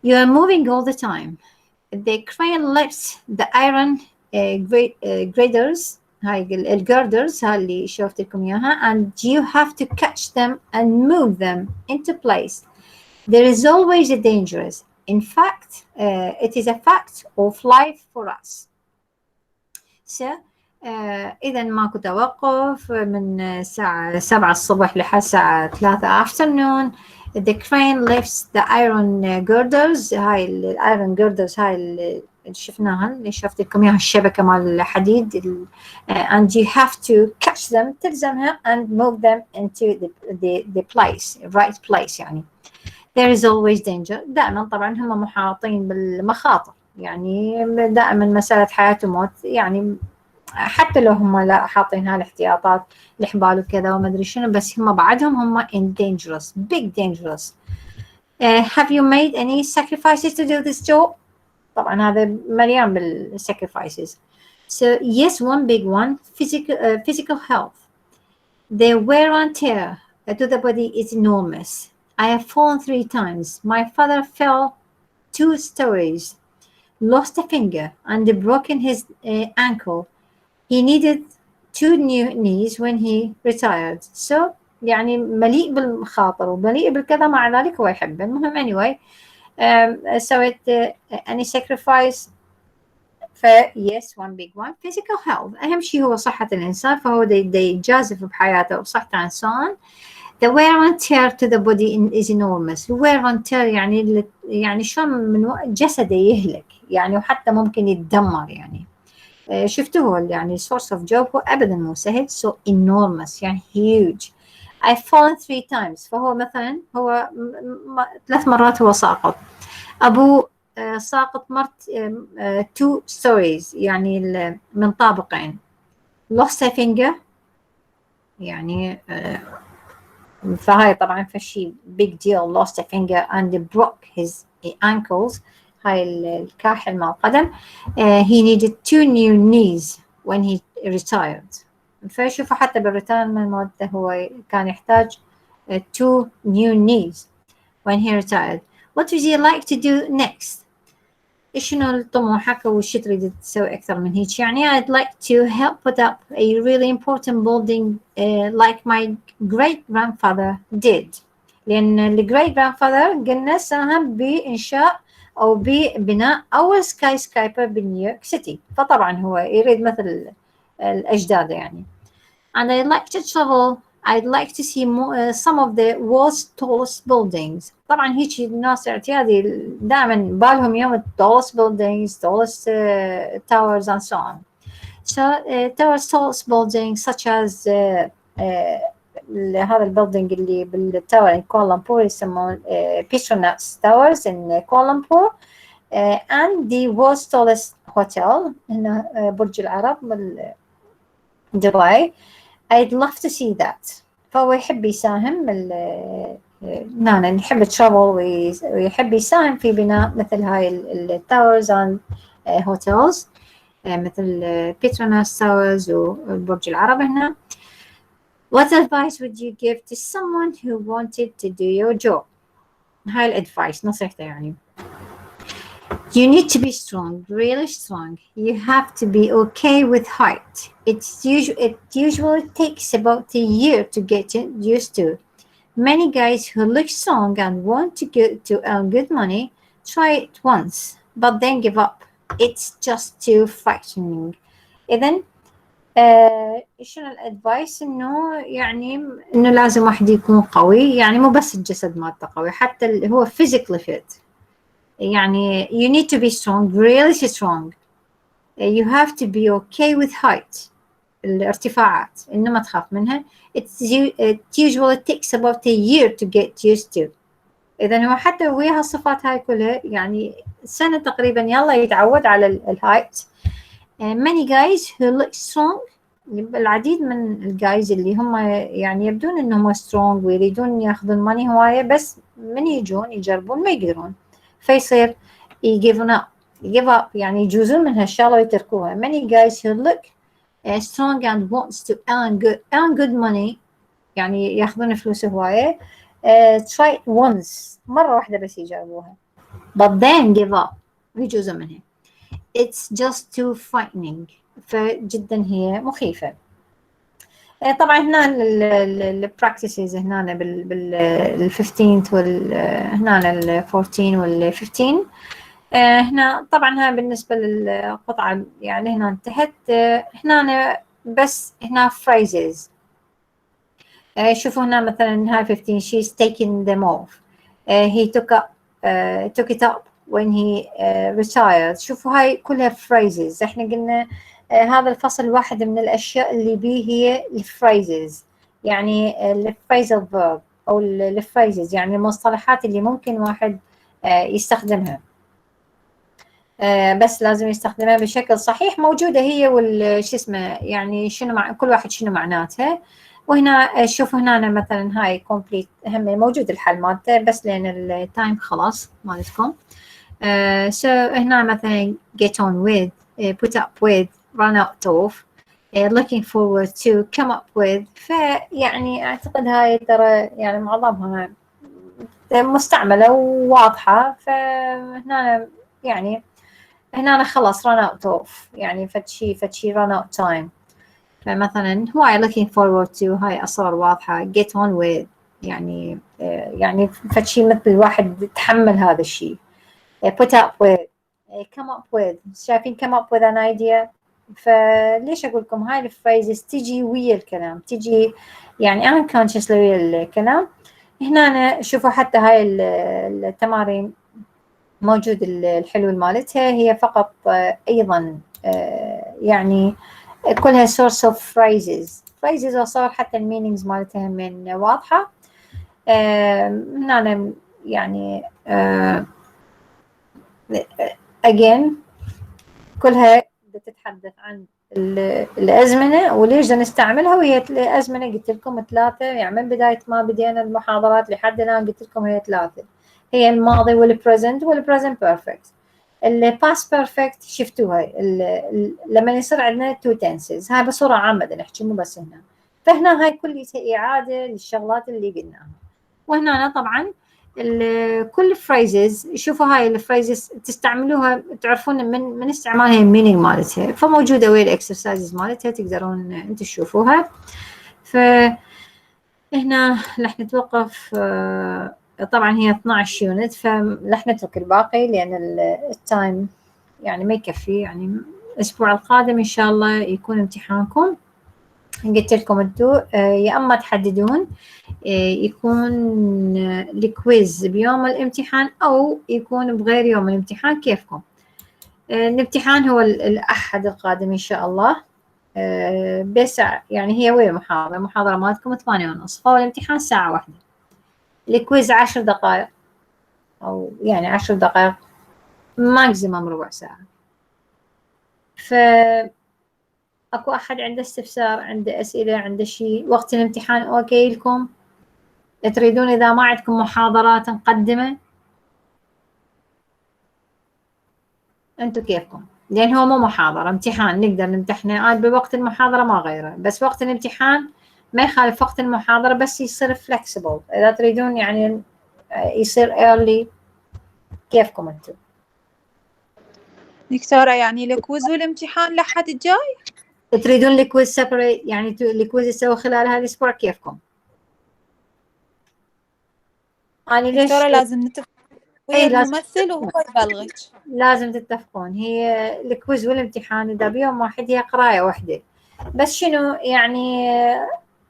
Speaker 1: You are moving all the time. The crane lifts the iron girders, هاي الgirders هاي اللي شوفت لكم إياها, and you have to catch them and move them into place. There is always a danger. In fact, it is a fact of life for us. So, إذا ماكو توقف من الساعة 7 الصبح لحد الساعة 3 afternoon. The crane lifts the iron girders. هاي الايرون girders هاي اللي شفناها، اللي شفت لكم اياها الشبكة مال الحديد. And you have to catch them، تلزمها and move them into the place, right place. يعني there is always danger. دائما طبعا هم محاطين بالمخاطر، يعني دائما مسألة حياة وموت. يعني حتى لو هم لا حاطين هالاحتياطات الحبال وكذا وما ادري شنو، بس هم بعدهم هم in dangerous, big dangerous. Have you made any sacrifices to do this job? طبعا هذا مليان بالsacrifices. So yes, one big one, physical health. The wear and tear to the body is enormous. I have fallen 3 times. My father fell 2 stories, lost a finger and broken his ankle. He needed 2 new knees when he retired. So يعني مليء بالمخاطر ومليء بالكذا، مع ذلك هو يحب. المهم anyway, so any sacrifice. yes, one big one, physical health. أهم شيء هو صحة الإنسان، فهو يجازف بحياته وصحته and so on. The wear and tear to the body is enormous. wear and tear يعني شلون من جسده يهلك يعني، وحتى ممكن يتدمر يعني. شفتوه يعني source of job هو أبدا مو سهل. so enormous يعني huge. I've fallen 3 times. فهو مثلا هو 3 مرات هو ساقط. أبوه ساقط 2 stories يعني من طابقين. lost a finger يعني فهاي طبعا فشي big deal. lost a finger and broke his ankles. هاي الكاحل مال القدم. he needed 2 new knees when he retired. فشوفوا حتى بالريتايرمنت مالته هو كان يحتاج 2 new knees when he retired. What would you like to do next? شنو طموحك وش تريد تسوي أكثر من هيك؟ يعني I'd like to help put up a really important building like my great grandfather did. لأن ال great grandfather قلنا ساهم بإنشاء أو ببناء أول سكاي سكايبر بنيويورك سيتي، فطبعا هو يريد مثل الأجداد يعني. And I'd like to travel I'd like to see some of the world's tallest buildings. طبعا هيك الناس اعتيادي دائما بالهم يوم tallest buildings, tallest towers and so on. So towers, tallest buildings such as هذا البيلدينج اللي بالتاور in Kuala Lumpur يسمون Petronas Towers in Kuala Lumpur, and the world's tallest hotel هنا برج العرب دبي. I'd love to see that. فهو يحب يساهم هنا يحب travel ويحب يساهم في بناء مثل هاي التاورز and hotels مثل Petronas Towers وبرج العرب هنا. What advice would you give to someone who wanted to do your job? هاي الادفايس نصيحته يعني. You need to be strong, really strong. You have to be okay with height. It usually takes about a year to get used to. Many guys who look strong and want to earn good money try it once, but then give up. It's just too frightening. إذن شنو الادفايس؟ انه يعني انه لازم واحد يكون قوي، يعني مو بس الجسد مالته قوي، حتى اللي هو physically fit. يعني you need to be strong, really strong. You have to be okay with height. الارتفاعات انه ما تخاف منها. It usually takes about a year to get used to. اذا هو حتى ويا هالصفات هاي كلها يعني سنة تقريبا يلا يتعود على الهايت. many guys who look strong. العديد من الجايز اللي هم يعني يبدون انهم strong ويريدون ياخذون ماني هواية، بس من يجون يجربون ما يقدرون، فيصير give up يعني يجوزون من هالشغلة ويتركوها. many guys who look strong and wants to earn good money يعني ياخذون فلوس هواية try it once مرة واحدة بس يجربوها but then give up ويجوزون منها. It's just too frightening. فجدا هي مخيفة. طبعا هنا البراكتسز هنا بال 15 هنا ال 14 وال 15 هنا طبعا هاي بالنسبة للقطعة يعني هنا انتهت. هنا بس هنا phrases. شوفوا هنا مثلا هاي 15 she's taking them off. He took it up when he retired. شوفوا هاي كلها phrases. احنا قلنا هذا الفصل واحد من الأشياء اللي بيه هي الفريزز، يعني الفريزل verb أو الفريزز يعني المصطلحات اللي ممكن واحد يستخدمها، بس لازم يستخدمها بشكل صحيح. موجودة هي شو اسمه يعني شنو كل واحد شنو معناتها. وهنا شوفوا هنا مثلا هاي complete هم موجود الحل مالته بس لأن التايم خلاص مالتكم. so هنا مثلا get on with, put up with, run out of, looking forward to, come up with. فيعني أعتقد هاي ترى يعني معظمها مستعملة وواضحة. فهنا يعني هنا خلاص run out of يعني فتشي run out time. فمثلا هواي looking forward to هاي أصور واضحة. get on with يعني فتشي مثل الواحد يتحمل هذا الشيء. put up with, come up with. شايفين come up with an idea. فليش أقول لكم هاي الفريزز تجي ويا الكلام، تجي يعني unconsciously ويا الكلام. هنا أنا شوفوا حتى هاي التمارين موجود الحلو مالتها هي فقط أيضا يعني كلها source of phrases وصار حتى المينينجز مالتها من واضحة. هنا أنا يعني again كلها تتحدث عن الأزمنة وليش نستعملها. وهي الأزمنة قلت لكم 3 يعني من بداية ما بدينا المحاضرات لحد الآن قلت لكم هي 3، هي الماضي والبريزنت والبريزنت بيرفكت. الباست بيرفكت شفتوها لما يصير عندنا 2 tenses. هاي بصورة عامة نحكي مو بس هنا. فهنا هاي كلها إعادة للشغلات اللي قلناها. وهنا طبعا كل phrases شوفوا هاي الفريزز تستعملوها تعرفون من استعمالها المينينج مالتها. فموجودة ويا الاكسرسايزز مالتها تقدرون انتم تشوفوها. فهنا رح نتوقف. طبعا هي 12 يونت فرح نترك الباقي لأن التايم يعني ما يكفي. يعني الأسبوع القادم إن شاء الله يكون امتحانكم. قلت لكم انتم يا اما تحددون يكون الكويز بيوم الامتحان او يكون بغير يوم الامتحان، كيفكم. الامتحان هو الأحد القادم إن شاء الله، بس يعني هي وين المحاضرة مالتكم 8:30، فهو الامتحان ساعة واحدة، الكويز 10 دقائق أو يعني 10 دقائق ماكسيمم ربع ساعة. أكو أحد عنده استفسار، عنده أسئلة، عنده شيء وقت الامتحان أوكي لكم؟ تريدون إذا ما عندكم محاضرات مقدمة؟ أنتم كيفكم، لأن هو مو محاضرة، امتحان نقدر نمتحنه. أنا بوقت المحاضرة ما غيره، بس وقت الامتحان ما يخالف وقت المحاضرة، بس يصير flexible إذا تريدون يعني يصير early، كيفكم أنتم.
Speaker 5: دكتورة يعني الكويز والامتحان لحد الجاي؟
Speaker 1: تريدون الكويز separate، يعني الكويز يسوي خلال هذا الأسبوع، كيفكم. أنا ليش
Speaker 5: دكتورة لازم نتفق ويا
Speaker 1: أي لازم
Speaker 5: الممثل وهو يبلغك.
Speaker 1: لازم تتفقون. هي الكويز والامتحان إذا بيوم واحد هي قراية واحدة، بس شنو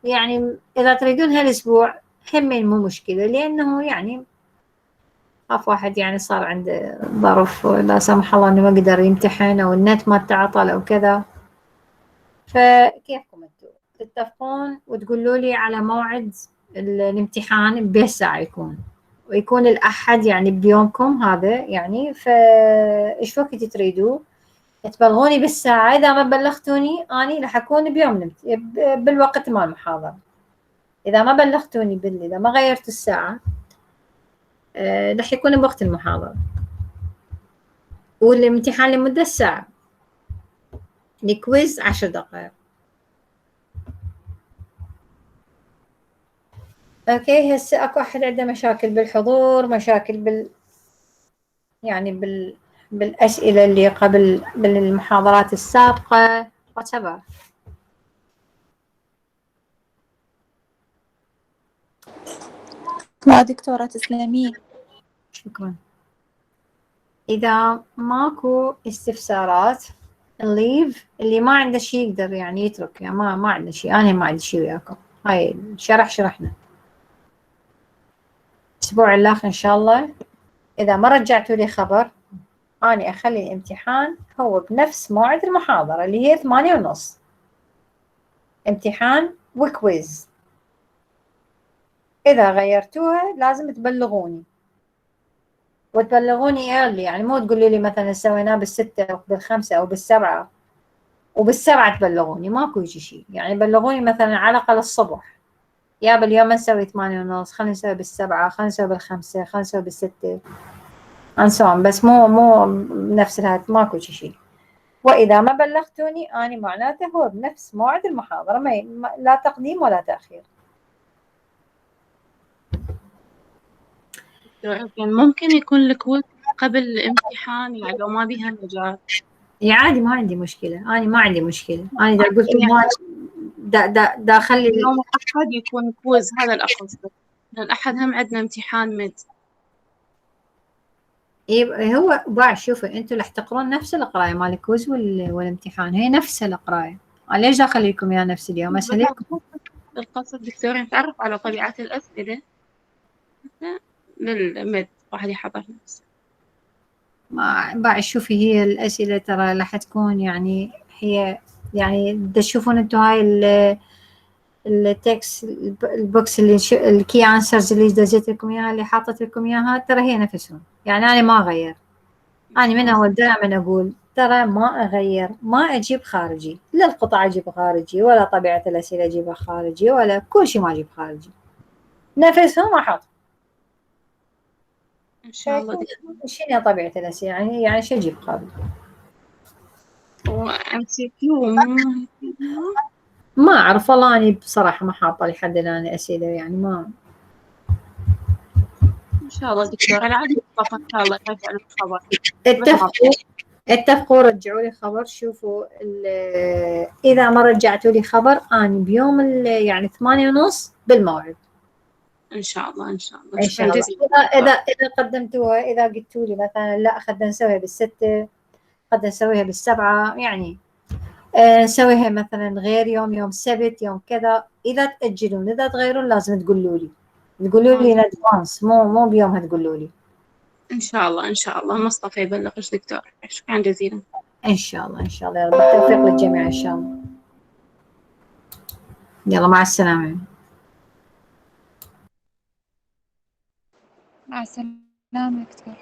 Speaker 1: يعني إذا تريدون هالأسبوع همين مو مشكلة، لأنه يعني خاف واحد يعني صار عنده ظرف لا سمح الله إنه ما قدر يمتحن أو النت ما تعطل أو كذا. فكيفكم أنتم تتفقون وتقولوا لي على موعد الامتحان بساعة يكون، ويكون الأحد يعني بيومكم هذا يعني، فإيش وقت تريدوا تبلغوني بالساعة. إذا ما بلغتوني أني راح أكون بالوقت مال المحاضرة. إذا ما بلغتوني إذا ما غيرت الساعة راح يكون بوقت المحاضرة، والامتحان لمدة ساعة، الكويز 10 دقائق. اوكي. هسه اكو احد عنده مشاكل بالحضور، مشاكل يعني بالاسئله اللي قبل بالمحاضرات السابقه whatever.
Speaker 5: لا دكتورة تسلمين.
Speaker 1: شكرا. اذا ماكو استفسارات الليف، اللي ما عنده شيء يقدر يعني يترك، يعني ما عنده شيء، انا ما عندي شيء وياكم. هاي شرحنا الاسبوع الاخر ان شاء الله. اذا ما رجعتوا لي خبر أنا أخلي الامتحان هو بنفس موعد المحاضرة اللي هي 8:30، امتحان وكويز. إذا غيرتوها لازم تبلغوني، وتبلغوني early، يعني مو تقولوا لي مثلا سويناه بال6 أو بال5 أو بال7 وبال7 تبلغوني، ماكو يجي شيء. يعني بلغوني مثلا على الأقل الصبح، يا باليوم نسوي 8:30، خلينا نسوي بال7، خلينا نسوي بال5، خلينا نسوي بال6 أنسون، بس مو نفس هذا، ماكو شيء. وإذا ما بلغتوني أنا معناته هو بنفس موعد المحاضرة، لا تقديم ولا تأخير.
Speaker 2: يعني ممكن يكون الكويز قبل الامتحان يعني لو ما بيها مجال.
Speaker 1: يعني عادي، ما عندي مشكلة، أنا ما عندي مشكلة. أنا إذا قلت ما دا أخلي
Speaker 2: يوم الأحد يكون كويز، هذا الأقصد. الأحد هم عندنا امتحان مد.
Speaker 1: هو بعد شوفوا أنتوا رح تقرون نفس القراية مال الكويز والامتحان، هي نفس القراية. أنا ليش أخلي لكم إياها نفس اليوم؟ أسهل لكم.
Speaker 2: القصد دكتور نتعرف على طبيعة الأسئلة للمد، واحد يحضر نفسه.
Speaker 1: ما بعد شوفي، هي الأسئلة ترى رح تكون يعني هي يعني تشوفون أنتوا هاي التكست البوكس اللي الكي انسرز اللي دزيت لكم اياها، اللي حاطت لكم اياها، ترى هي نفسهم. يعني انا ما اغير، انا من اول دائما اقول ترى ما اغير، ما اجيب خارجي، لا القطع اجيب خارجي، ولا طبيعه الاسئله اجيبها خارجي، ولا كل شيء ما اجيب خارجي، نفسهم احط
Speaker 2: إن شاء الله.
Speaker 1: شنو طبيعه الاسئله يعني شو اجيب خارجي؟
Speaker 2: وMCQ
Speaker 1: ما اعرف والله، انا بصراحه ما حاطه لحد الان اسئله، يعني ما.
Speaker 2: إن شاء الله دكتورة العادي إن شاء الله يرجع لك خبر.
Speaker 1: اتفقوا رجعوا لي خبر. شوفوا اذا ما رجعتوا لي خبر انا بيوم يعني 8:30 بالموعد
Speaker 2: إن شاء الله. إن شاء الله.
Speaker 1: ان شاء الله. اذا قدمتوها، اذا قلتوا لي مثلا لا خلينا نسويها بال6، خلينا نسويها بال7 يعني، نسويها مثلا غير يوم سبت، يوم كذا. إذا تأجلون إذا تغيرون لازم تقولوا لي in advance، مو بيومها تقولوا لي.
Speaker 2: إن شاء الله إن شاء الله مصطفى يبلغش دكتور. شكرا جزيلا.
Speaker 1: إن شاء الله إن شاء الله، يا رب بالتوفيق للجميع إن شاء الله. يلا مع السلامة.
Speaker 5: مع السلامة دكتور.